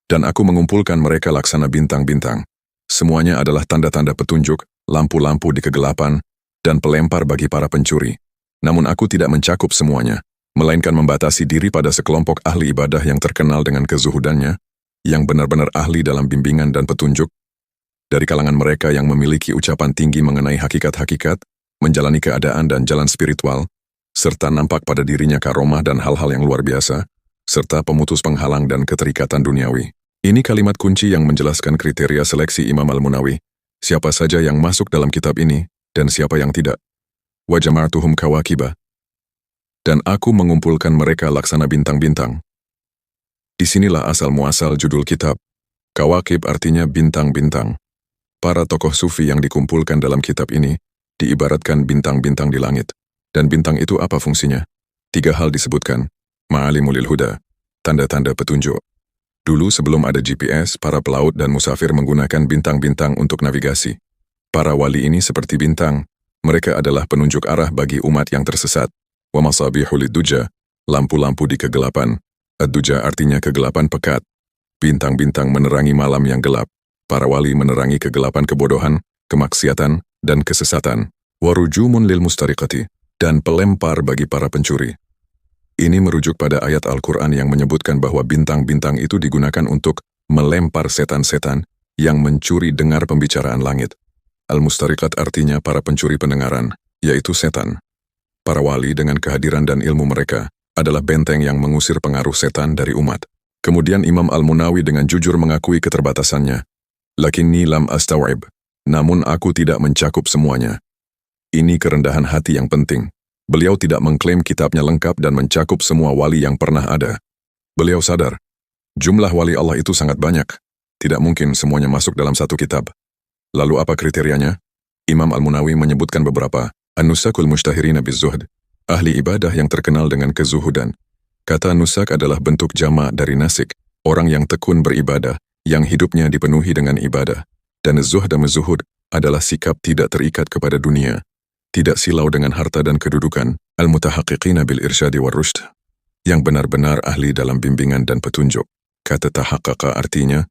dan aku mengumpulkan mereka laksana bintang-bintang. Semuanya adalah tanda-tanda petunjuk, lampu-lampu di kegelapan, dan pelempar bagi para pencuri. Namun aku tidak mencakup semuanya, melainkan membatasi diri pada sekelompok ahli ibadah yang terkenal dengan kezuhudannya, yang benar-benar ahli dalam bimbingan dan petunjuk, dari kalangan mereka yang memiliki ucapan tinggi mengenai hakikat-hakikat, menjalani keadaan dan jalan spiritual, serta nampak pada dirinya karomah dan hal-hal yang luar biasa, serta pemutus penghalang dan keterikatan duniawi. Ini kalimat kunci yang menjelaskan kriteria seleksi Imam Al-Munawi, siapa saja yang masuk dalam kitab ini, dan siapa yang tidak. Wa jama'atuhum kawakiba. Dan aku mengumpulkan mereka laksana bintang-bintang. Disinilah asal-muasal judul kitab. Kawakib artinya bintang-bintang. Para tokoh sufi yang dikumpulkan dalam kitab ini diibaratkan bintang-bintang di langit. Dan bintang itu apa fungsinya? 3 hal disebutkan. Ma'alimul huda, tanda-tanda petunjuk. Dulu sebelum ada GPS, para pelaut dan musafir menggunakan bintang-bintang untuk navigasi. Para wali ini seperti bintang. Mereka adalah penunjuk arah bagi umat yang tersesat. Wa masabihu lid-duja, lampu-lampu di kegelapan. Ad-duja artinya kegelapan pekat. Bintang-bintang menerangi malam yang gelap. Para wali menerangi kegelapan kebodohan, kemaksiatan, dan kesesatan. Wa rujumun lil mustariqati, dan pelempar bagi para pencuri. Ini merujuk pada ayat Al-Quran yang menyebutkan bahwa bintang-bintang itu digunakan untuk melempar setan-setan yang mencuri dengar pembicaraan langit. Al-Mustariqat artinya para pencuri pendengaran, yaitu setan. Para wali dengan kehadiran dan ilmu mereka adalah benteng yang mengusir pengaruh setan dari umat. Kemudian Imam Al-Munawi dengan jujur mengakui keterbatasannya. Lakinni lam astaw'ib, namun aku tidak mencakup semuanya. Ini kerendahan hati yang penting. Beliau tidak mengklaim kitabnya lengkap dan mencakup semua wali yang pernah ada. Beliau sadar, jumlah wali Allah itu sangat banyak. Tidak mungkin semuanya masuk dalam satu kitab. Lalu apa kriterianya? Imam Al-Munawi menyebutkan beberapa. An-nusakul mushtahirina biz-zuhd, ahli ibadah yang terkenal dengan kezuhudan. Kata nusak adalah bentuk jama' dari nasik, orang yang tekun beribadah, yang hidupnya dipenuhi dengan ibadah. Dan zuhd dan zuhud adalah sikap tidak terikat kepada dunia, tidak silau dengan harta dan kedudukan, al-mutahaqqiqina bil irsyadi war rushd, yang benar-benar ahli dalam bimbingan dan petunjuk. Kata tahaqqaqa artinya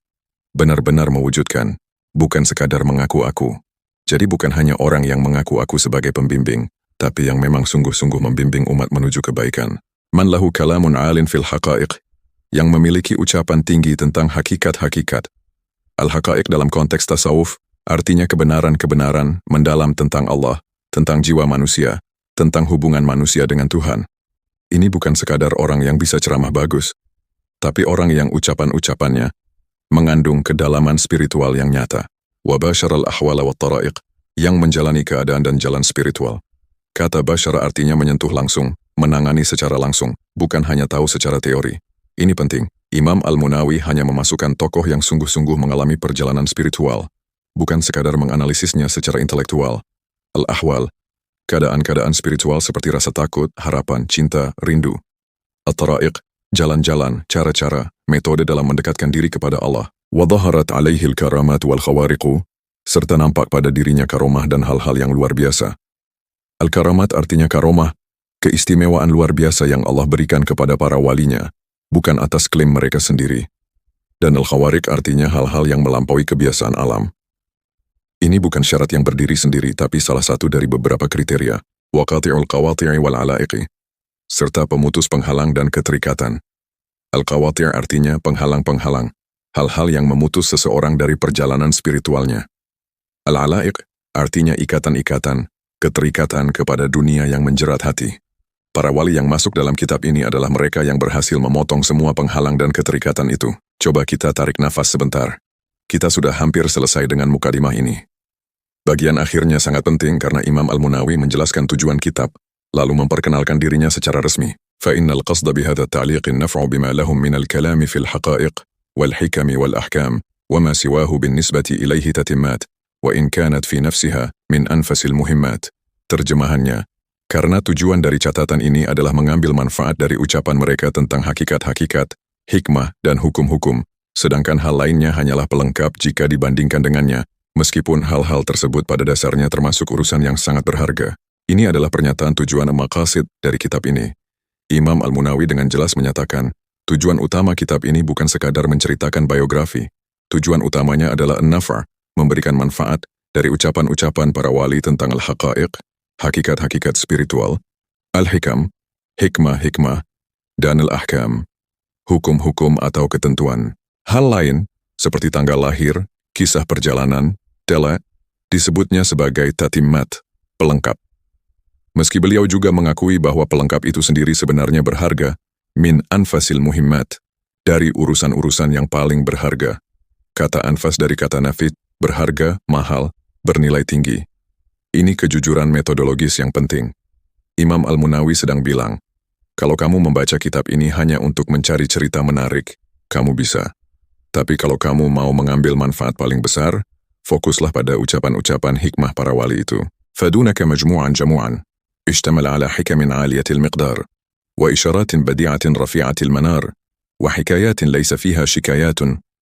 benar-benar mewujudkan, bukan sekadar mengaku-aku. Jadi bukan hanya orang yang mengaku-aku sebagai pembimbing, tapi yang memang sungguh-sungguh membimbing umat menuju kebaikan. Man lahu kalamun alin fil haqa'iq, yang memiliki ucapan tinggi tentang hakikat-hakikat. Al-haqa'iq dalam konteks tasawuf, artinya kebenaran-kebenaran mendalam tentang Allah, tentang jiwa manusia, tentang hubungan manusia dengan Tuhan. Ini bukan sekadar orang yang bisa ceramah bagus, tapi orang yang ucapan-ucapannya mengandung kedalaman spiritual yang nyata. Wa basyaral ahwala wa tara'iq, yang menjalani keadaan dan jalan spiritual. Kata basyara artinya menyentuh langsung, menangani secara langsung, bukan hanya tahu secara teori. Ini penting, Imam Al-Munawi hanya memasukkan tokoh yang sungguh-sungguh mengalami perjalanan spiritual, bukan sekadar menganalisisnya secara intelektual. Al-ahwal, keadaan-keadaan spiritual seperti rasa takut, harapan, cinta, rindu. At-tara'iq, jalan-jalan, cara-cara, metode dalam mendekatkan diri kepada Allah. Wa dhaharat alaihi al-karamat wal khawariqu, serta nampak pada dirinya karomah dan hal-hal yang luar biasa. Al-karamat artinya karomah, keistimewaan luar biasa yang Allah berikan kepada para walinya, bukan atas klaim mereka sendiri. Dan al-khawariq artinya hal-hal yang melampaui kebiasaan alam. Ini bukan syarat yang berdiri sendiri, tapi salah satu dari beberapa kriteria. Waqati'ul qawati'i wal ala'iqi, serta pemutus penghalang dan keterikatan. Al-qawati' artinya penghalang-penghalang, hal-hal yang memutus seseorang dari perjalanan spiritualnya. Al-ala'iq artinya ikatan-ikatan, keterikatan kepada dunia yang menjerat hati. Para wali yang masuk dalam kitab ini adalah mereka yang berhasil memotong semua penghalang dan keterikatan itu. Coba kita tarik nafas sebentar. Kita sudah hampir selesai dengan mukadimah ini. Bagian akhirnya sangat penting karena Imam Al-Munawi menjelaskan tujuan kitab, lalu memperkenalkan dirinya secara resmi. فَإِنَّ الْقَصْدَ بِهَذَا التَّعْلِيقِ النَّفْعُ بِمَا لَهُمْ مِنَ الْكَلَامِ فِي الْحَقَائِقِ وَالْحِكَمِ وَالْأَحْكَامِ وَمَا سِوَاهُ بِالنِّسْبَةِ إِلَيْهِ تَتِمَّاتِ وَإِنْ كَانَتْ فِي نَفْسِهَا مِنْ أَنْفَسِ الْمُهِمَّاتِ. Terjemahannya, karena tujuan dari catatan ini adalah mengambil manfaat dari ucapan mereka tentang hakikat-hakikat, hikmah, dan hukum-hukum, sedangkan hal lainnya hanyalah pelengkap jika dibandingkan dengannya, meskipun hal-hal tersebut pada dasarnya termasuk urusan yang sangat berharga. Ini adalah pernyataan tujuan maqasid dari kitab ini. Imam Al-Munawi dengan jelas menyatakan, tujuan utama kitab ini bukan sekadar menceritakan biografi. Tujuan utamanya adalah an-naf'a, memberikan manfaat dari ucapan-ucapan para wali tentang al-haqa'iq, hakikat-hakikat spiritual, al-hikam, hikmah-hikmah, dan al-ahkam, hukum-hukum atau ketentuan. Hal lain, seperti tanggal lahir, kisah perjalanan, tela, disebutnya sebagai tatimmat, pelengkap. Meski beliau juga mengakui bahwa pelengkap itu sendiri sebenarnya berharga, min anfasil muhimmat, dari urusan-urusan yang paling berharga. Kata anfas dari kata nafid, berharga, mahal, bernilai tinggi. Ini kejujuran metodologis yang penting. Imam Al-Munawi sedang bilang, kalau kamu membaca kitab ini hanya untuk mencari cerita menarik, kamu bisa. Tapi kalau kamu mau mengambil manfaat paling besar, fokuslah pada ucapan-ucapan hikmah para wali itu. Fadunaka majmu'an jamu'an, اشتمل على حكم عالية المقدار وإشارات بديعة رفيعة المنار وحكايات ليس فيها شكايات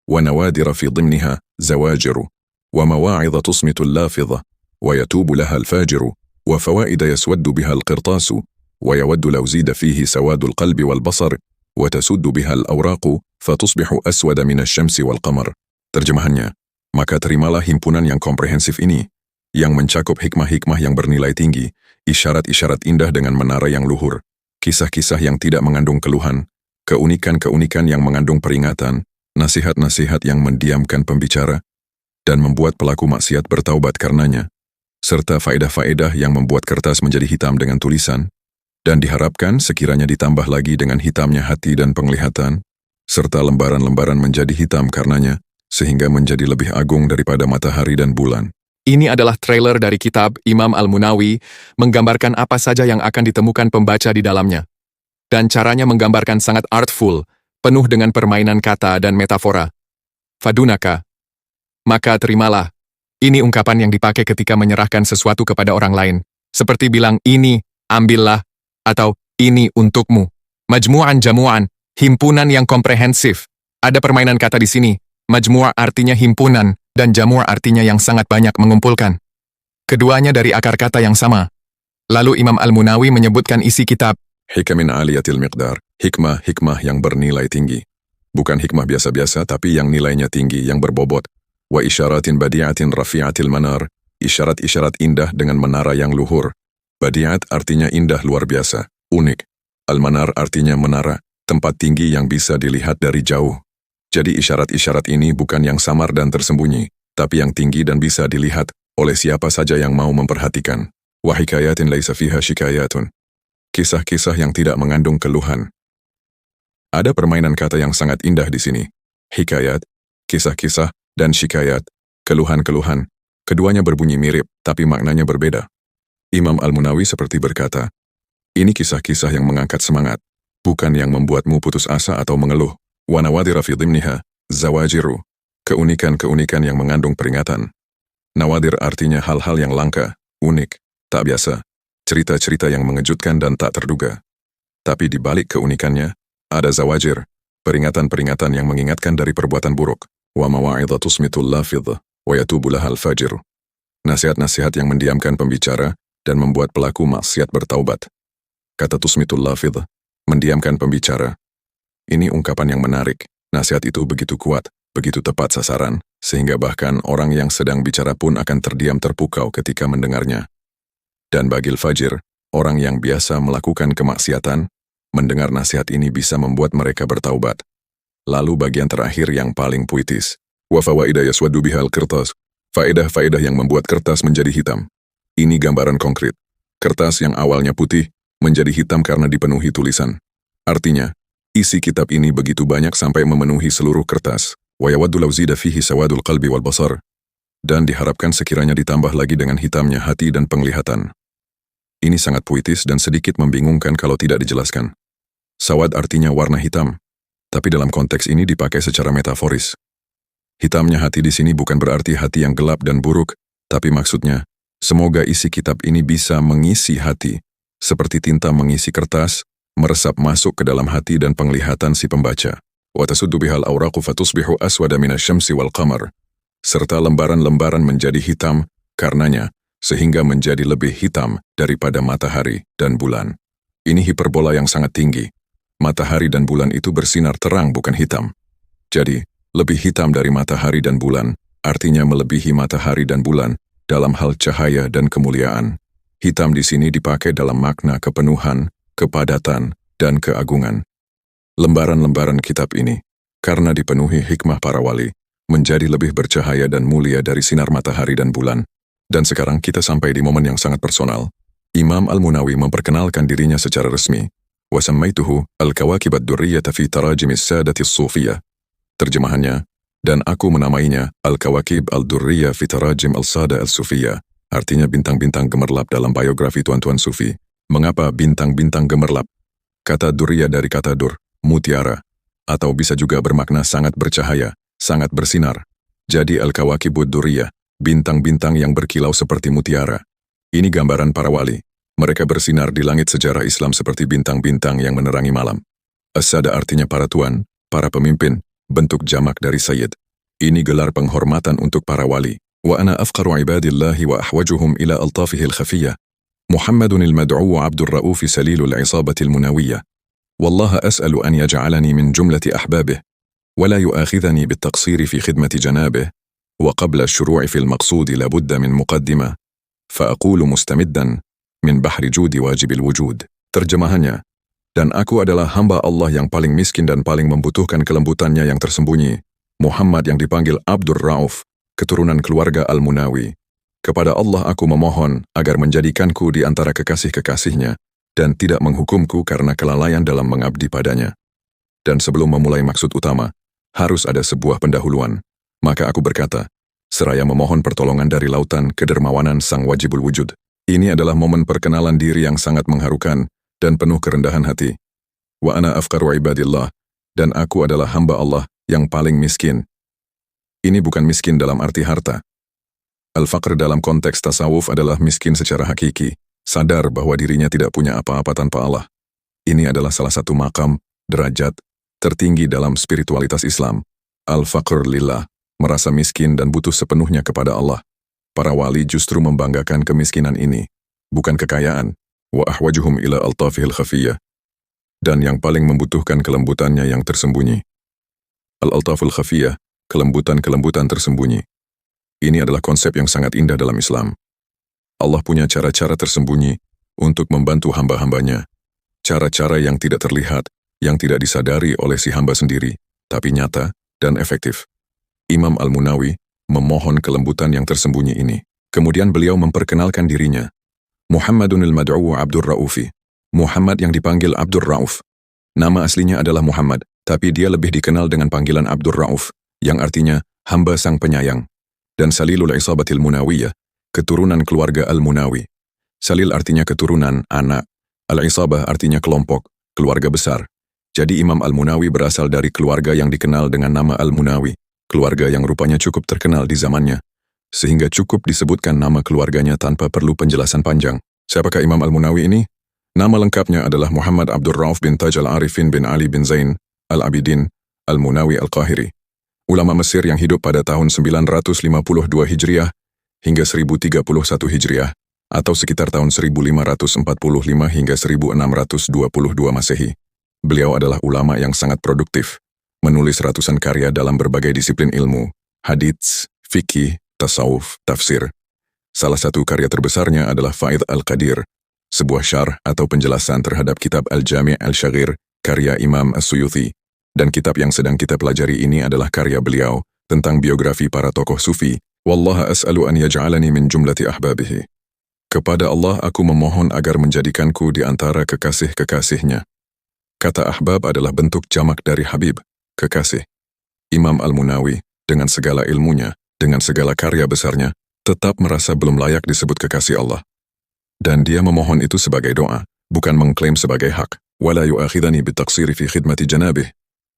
ونوادر في ضمنها زواجر ومواعظ تصمت اللافظة ويتوب لها الفاجر وفوائد يسود بها القرطاس ويود لو زيد فيه سواد القلب والبصر وتسد بها الأوراق فتصبح أسود من الشمس والقمر. Terjemahannya, maka terimalah himpunan yang komprehensif ini, yang mencakup hikmah-hikmah yang bernilai tinggi, isyarat-isyarat indah dengan menara yang luhur, kisah-kisah yang tidak mengandung keluhan, keunikan-keunikan yang mengandung peringatan, nasihat-nasihat yang mendiamkan pembicara, dan membuat pelaku maksiat bertaubat karenanya, serta faedah-faedah yang membuat kertas menjadi hitam dengan tulisan, dan diharapkan sekiranya ditambah lagi dengan hitamnya hati dan penglihatan, serta lembaran-lembaran menjadi hitam karenanya, sehingga menjadi lebih agung daripada matahari dan bulan. Ini adalah trailer dari kitab Imam Al-Munawi, menggambarkan apa saja yang akan ditemukan pembaca di dalamnya. Dan caranya menggambarkan sangat artful, penuh dengan permainan kata dan metafora. Fadunaka, maka terimalah. Ini ungkapan yang dipakai ketika menyerahkan sesuatu kepada orang lain. Seperti bilang, ini, ambillah, atau ini untukmu. Majmu'an jamu'an, himpunan yang komprehensif. Ada permainan kata di sini. Majmu' artinya himpunan, dan jamu' artinya yang sangat banyak mengumpulkan. Keduanya dari akar kata yang sama. Lalu Imam Al-Munawi menyebutkan isi kitab. Hikamin aliyatil miqdar, hikmah-hikmah yang bernilai tinggi. Bukan hikmah biasa-biasa, tapi yang nilainya tinggi, yang berbobot. Wa isyaratin badi'atin rafi'atil manar, isyarat-isyarat indah dengan menara yang luhur. Badi'at artinya indah luar biasa, unik. Al-manar artinya menara, tempat tinggi yang bisa dilihat dari jauh. Jadi isyarat-isyarat ini bukan yang samar dan tersembunyi, tapi yang tinggi dan bisa dilihat oleh siapa saja yang mau memperhatikan. wa hikayatin laisa fiha shikayatun. Kisah-kisah yang tidak mengandung keluhan. Ada permainan kata yang sangat indah di sini. Hikayat, kisah-kisah, dan shikayat, keluhan-keluhan. Keduanya berbunyi mirip, tapi maknanya berbeda. Imam Al-Munawi seperti berkata, ini kisah-kisah yang mengangkat semangat, bukan yang membuatmu putus asa atau mengeluh. Wa nawadira fi dhimniha, zawajiru, keunikan-keunikan yang mengandung peringatan. Nawadir artinya hal-hal yang langka, unik, tak biasa, cerita-cerita yang mengejutkan dan tak terduga. Tapi di balik keunikannya, ada zawajir, peringatan-peringatan yang mengingatkan dari perbuatan buruk. Wa mawa'idha tusmitul lafidh, wa yatubu lahal fajir. Nasihat-nasihat yang mendiamkan pembicara dan membuat pelaku maksiat bertaubat. Kata tusmitul lafidh, mendiamkan pembicara. Ini ungkapan yang menarik. Nasihat itu begitu kuat, begitu tepat sasaran, sehingga bahkan orang yang sedang bicara pun akan terdiam terpukau ketika mendengarnya. Dan bagi fajir, orang yang biasa melakukan kemaksiatan, mendengar nasihat ini bisa membuat mereka bertaubat. Lalu bagian terakhir yang paling puitis. Wa fawaidah yaswaddu bihal kertas. Faedah-faedah yang membuat kertas menjadi hitam. Ini gambaran konkret. Kertas yang awalnya putih, menjadi hitam karena dipenuhi tulisan. Artinya, isi kitab ini begitu banyak sampai memenuhi seluruh kertas. Wa yawaddu law zida fihi sawadul qalbi wal basar. Dan diharapkan sekiranya ditambah lagi dengan hitamnya hati dan penglihatan. Ini sangat puitis dan sedikit membingungkan kalau tidak dijelaskan. Sawad artinya warna hitam, tapi dalam konteks ini dipakai secara metaforis. Hitamnya hati di sini bukan berarti hati yang gelap dan buruk, tapi maksudnya, semoga isi kitab ini bisa mengisi hati, seperti tinta mengisi kertas, meresap masuk ke dalam hati dan penglihatan si pembaca. Wa tasuddu bihal awraqu fatusbihu aswada minasyamsi wal qamar. Serta lembaran-lembaran menjadi hitam karenanya, sehingga menjadi lebih hitam daripada matahari dan bulan. Ini hiperbola yang sangat tinggi. Matahari dan bulan itu bersinar terang bukan hitam. Jadi, lebih hitam dari matahari dan bulan, artinya melebihi matahari dan bulan dalam hal cahaya dan kemuliaan. Hitam di sini dipakai dalam makna kepenuhan, kepadatan, dan keagungan. Lembaran-lembaran kitab ini, karena dipenuhi hikmah para wali, menjadi lebih bercahaya dan mulia dari sinar matahari dan bulan. Dan sekarang kita sampai di momen yang sangat personal. Imam Al-Munawi memperkenalkan dirinya secara resmi. Wasammaituhu al-kawakib ad-durriyata fi tarajim as-sadati as-sufiyah. Terjemahannya, dan aku menamainya al-kawakib al-durriyah fi tarajim al-sada al-sufiyah. Artinya bintang-bintang gemerlap dalam biografi tuan-tuan sufi. Mengapa bintang-bintang gemerlap? Kata durriyah dari kata dur, mutiara. Atau bisa juga bermakna sangat bercahaya, sangat bersinar. Jadi al-kawakib ad-durriyah, bintang-bintang yang berkilau seperti mutiara. Ini gambaran para wali. Mereka bersinar di langit sejarah Islam seperti bintang-bintang yang menerangi malam. As-sada artinya para tuan, para pemimpin, bentuk jamak dari sayyid. Ini gelar penghormatan untuk para wali. Wa ana afqaru ibadillahi wa ahwajuhum ila altafihi al-khafiyah. Muhammadun al-mad'u Abdur Rauf Salil al-Isabati al-Munawiyah. Wallaha as'alu an yaj'alani min jumlati ahbabih, wa la yu'akhidhani bit-taqsiri fi khidmati janabih. وقبل الشروع في المقصود لابد من مقدمة فأقول مستمدا من بحر جود واجب الوجود. Terjemahannya, dan aku adalah hamba Allah yang paling miskin dan paling membutuhkan kelembutannya yang tersembunyi, Muhammad yang dipanggil Abdur Rauf, keturunan keluarga Al-Munawi. Kepada Allah aku memohon agar menjadikanku di antara kekasih-kekasihnya dan tidak menghukumku karena kelalaian dalam mengabdi padanya. Dan sebelum memulai maksud utama, harus ada sebuah pendahuluan. Maka aku berkata, seraya memohon pertolongan dari lautan kedermawanan Sang Wajibul Wujud. Ini adalah momen perkenalan diri yang sangat mengharukan dan penuh kerendahan hati. Wa ana afqaru ibadillah, dan aku adalah hamba Allah yang paling miskin. Ini bukan miskin dalam arti harta. Al-faqr dalam konteks tasawuf adalah miskin secara hakiki, sadar bahwa dirinya tidak punya apa-apa tanpa Allah. Ini adalah salah satu makam, derajat, tertinggi dalam spiritualitas Islam. Al-faqr lillah. Merasa miskin dan butuh sepenuhnya kepada Allah. Para wali justru membanggakan kemiskinan ini, bukan kekayaan. Wa ahwajuhum ila altafihil khafiyah. Dan yang paling membutuhkan kelembutannya yang tersembunyi. Al-altaful khafiyah, kelembutan-kelembutan tersembunyi. Ini adalah konsep yang sangat indah dalam Islam. Allah punya cara-cara tersembunyi untuk membantu hamba-hambanya. Cara-cara yang tidak terlihat, yang tidak disadari oleh si hamba sendiri, tapi nyata dan efektif. Imam Al-Munawi memohon kelembutan yang tersembunyi ini. Kemudian beliau memperkenalkan dirinya. Muhammadun al-Mad'u Abdur Raufi. Muhammad yang dipanggil Abdur Rauf. Nama aslinya adalah Muhammad, tapi dia lebih dikenal dengan panggilan Abdur Rauf, yang artinya hamba sang penyayang. Dan Salilul Isabatil Munawiyah, keturunan keluarga Al-Munawi. Salil artinya keturunan, anak. Al-Isabah artinya kelompok, keluarga besar. Jadi Imam Al-Munawi berasal dari keluarga yang dikenal dengan nama Al-Munawi, keluarga yang rupanya cukup terkenal di zamannya, sehingga cukup disebutkan nama keluarganya tanpa perlu penjelasan panjang. Siapakah Imam Al-Munawi ini? Nama lengkapnya adalah Muhammad Abdur Rauf bin Taj Al-Arifin bin Ali bin Zain Al-Abidin Al-Munawi Al-Qahiri. Ulama Mesir yang hidup pada tahun 952 Hijriah hingga 1031 Hijriah, atau sekitar tahun 1545 hingga 1622 Masehi. Beliau adalah ulama yang sangat produktif, menulis ratusan karya dalam berbagai disiplin ilmu, hadits, fikih, tasawuf, tafsir. Salah satu karya terbesarnya adalah Faid Al-Qadir, sebuah syarh atau penjelasan terhadap kitab Al-Jami' Al-Syaghir, karya Imam As-Suyuti. Dan kitab yang sedang kita pelajari ini adalah karya beliau tentang biografi para tokoh sufi. Wallaha as'alu an yaj'alani min jumlati ahbabihi. Kepada Allah aku memohon agar menjadikanku di antara kekasih-kekasihnya. Kata ahbab adalah bentuk jamak dari habib, kekasih. Imam Al-Munawi, dengan segala ilmunya, dengan segala karya besarnya, tetap merasa belum layak disebut kekasih Allah. Dan dia memohon itu sebagai doa, bukan mengklaim sebagai hak. Wala yu'akhidhani bitaqsiri fi khidmati janabih.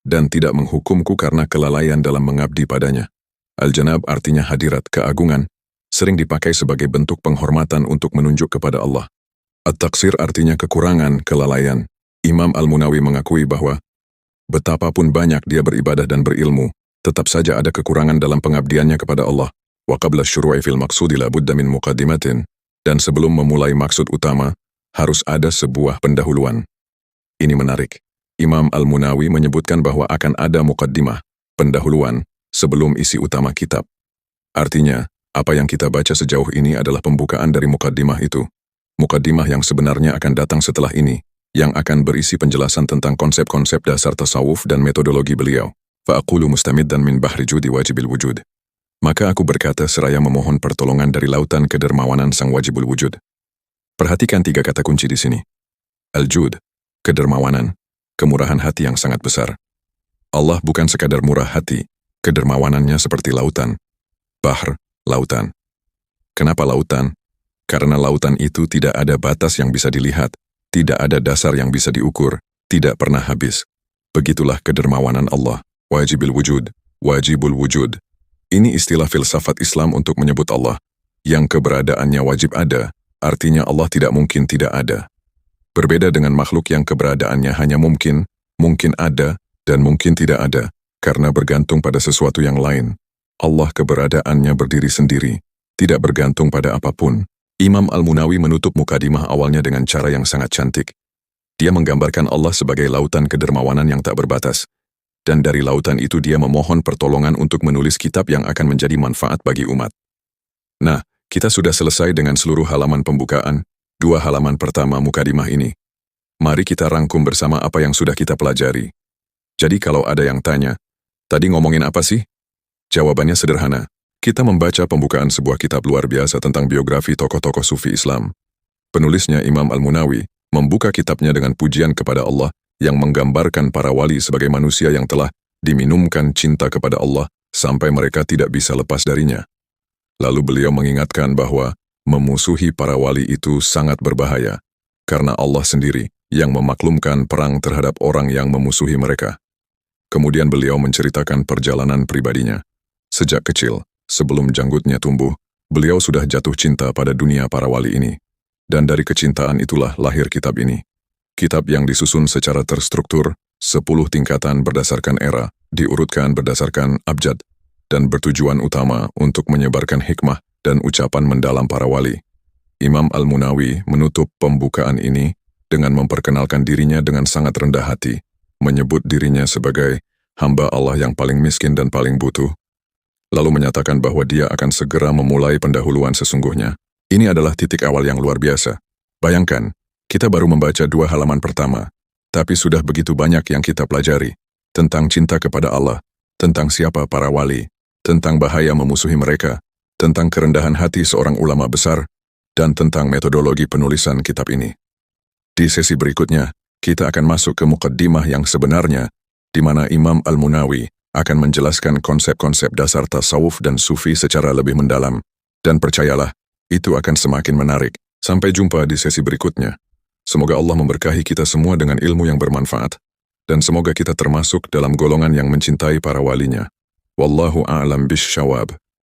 Dan tidak menghukumku karena kelalaian dalam mengabdi padanya. Al-Janab artinya hadirat, keagungan, sering dipakai sebagai bentuk penghormatan untuk menunjuk kepada Allah. At-taqsir artinya kekurangan, kelalaian. Imam Al-Munawi mengakui bahwa betapapun banyak dia beribadah dan berilmu, tetap saja ada kekurangan dalam pengabdiannya kepada Allah. Wa qabla syuru'i fil maqsudi la budda min muqaddimatin. Dan sebelum memulai maksud utama, harus ada sebuah pendahuluan. Ini menarik. Imam Al-Munawi menyebutkan bahwa akan ada muqaddimah, pendahuluan, sebelum isi utama kitab. Artinya, apa yang kita baca sejauh ini adalah pembukaan dari muqaddimah itu. Muqaddimah yang sebenarnya akan datang setelah ini, yang akan berisi penjelasan tentang konsep-konsep dasar tasawuf dan metodologi beliau. Fa'aqulu mustamiddan min bahri judi wajibil wujud. Maka aku berkata seraya memohon pertolongan dari lautan kedermawanan sang wajibul wujud. Perhatikan 3 kata kunci di sini. Al-Jud, kedermawanan, kemurahan hati yang sangat besar. Allah bukan sekadar murah hati, kedermawanannya seperti lautan. Bahr, lautan. Kenapa lautan? Karena lautan itu tidak ada batas yang bisa dilihat, tidak ada dasar yang bisa diukur, tidak pernah habis. Begitulah kedermawanan Allah, wajibul wujud, wajibul wujud. Ini istilah filsafat Islam untuk menyebut Allah, yang keberadaannya wajib ada, artinya Allah tidak mungkin tidak ada. Berbeda dengan makhluk yang keberadaannya hanya mungkin ada, dan mungkin tidak ada, karena bergantung pada sesuatu yang lain. Allah keberadaannya berdiri sendiri, tidak bergantung pada apapun. Imam Al-Munawi menutup mukadimah awalnya dengan cara yang sangat cantik. Dia menggambarkan Allah sebagai lautan kedermawanan yang tak berbatas. Dan dari lautan itu dia memohon pertolongan untuk menulis kitab yang akan menjadi manfaat bagi umat. Nah, kita sudah selesai dengan seluruh halaman pembukaan, 2 halaman pertama mukadimah ini. Mari kita rangkum bersama apa yang sudah kita pelajari. Jadi kalau ada yang tanya, tadi ngomongin apa sih? Jawabannya sederhana. Kita membaca pembukaan sebuah kitab luar biasa tentang biografi tokoh-tokoh sufi Islam. Penulisnya Imam Al-Munawi membuka kitabnya dengan pujian kepada Allah yang menggambarkan para wali sebagai manusia yang telah diminumkan cinta kepada Allah sampai mereka tidak bisa lepas darinya. Lalu beliau mengingatkan bahwa memusuhi para wali itu sangat berbahaya, karena Allah sendiri yang memaklumkan perang terhadap orang yang memusuhi mereka. Kemudian beliau menceritakan perjalanan pribadinya. Sejak kecil, sebelum janggutnya tumbuh, beliau sudah jatuh cinta pada dunia para wali ini. Dan dari kecintaan itulah lahir kitab ini. Kitab yang disusun secara terstruktur, 10 tingkatan berdasarkan era, diurutkan berdasarkan abjad, dan bertujuan utama untuk menyebarkan hikmah dan ucapan mendalam para wali. Imam Al-Munawi menutup pembukaan ini dengan memperkenalkan dirinya dengan sangat rendah hati, menyebut dirinya sebagai hamba Allah yang paling miskin dan paling butuh, lalu menyatakan bahwa dia akan segera memulai pendahuluan sesungguhnya. Ini adalah titik awal yang luar biasa. Bayangkan, kita baru membaca 2 halaman pertama, tapi sudah begitu banyak yang kita pelajari, tentang cinta kepada Allah, tentang siapa para wali, tentang bahaya memusuhi mereka, tentang kerendahan hati seorang ulama besar, dan tentang metodologi penulisan kitab ini. Di sesi berikutnya, kita akan masuk ke muqaddimah yang sebenarnya, di mana Imam Al-Munawi akan menjelaskan konsep-konsep dasar tasawuf dan sufi secara lebih mendalam. Dan percayalah, itu akan semakin menarik. Sampai jumpa di sesi berikutnya. Semoga Allah memberkahi kita semua dengan ilmu yang bermanfaat, dan semoga kita termasuk dalam golongan yang mencintai para walinya. Wallahu a'lam bisyawab.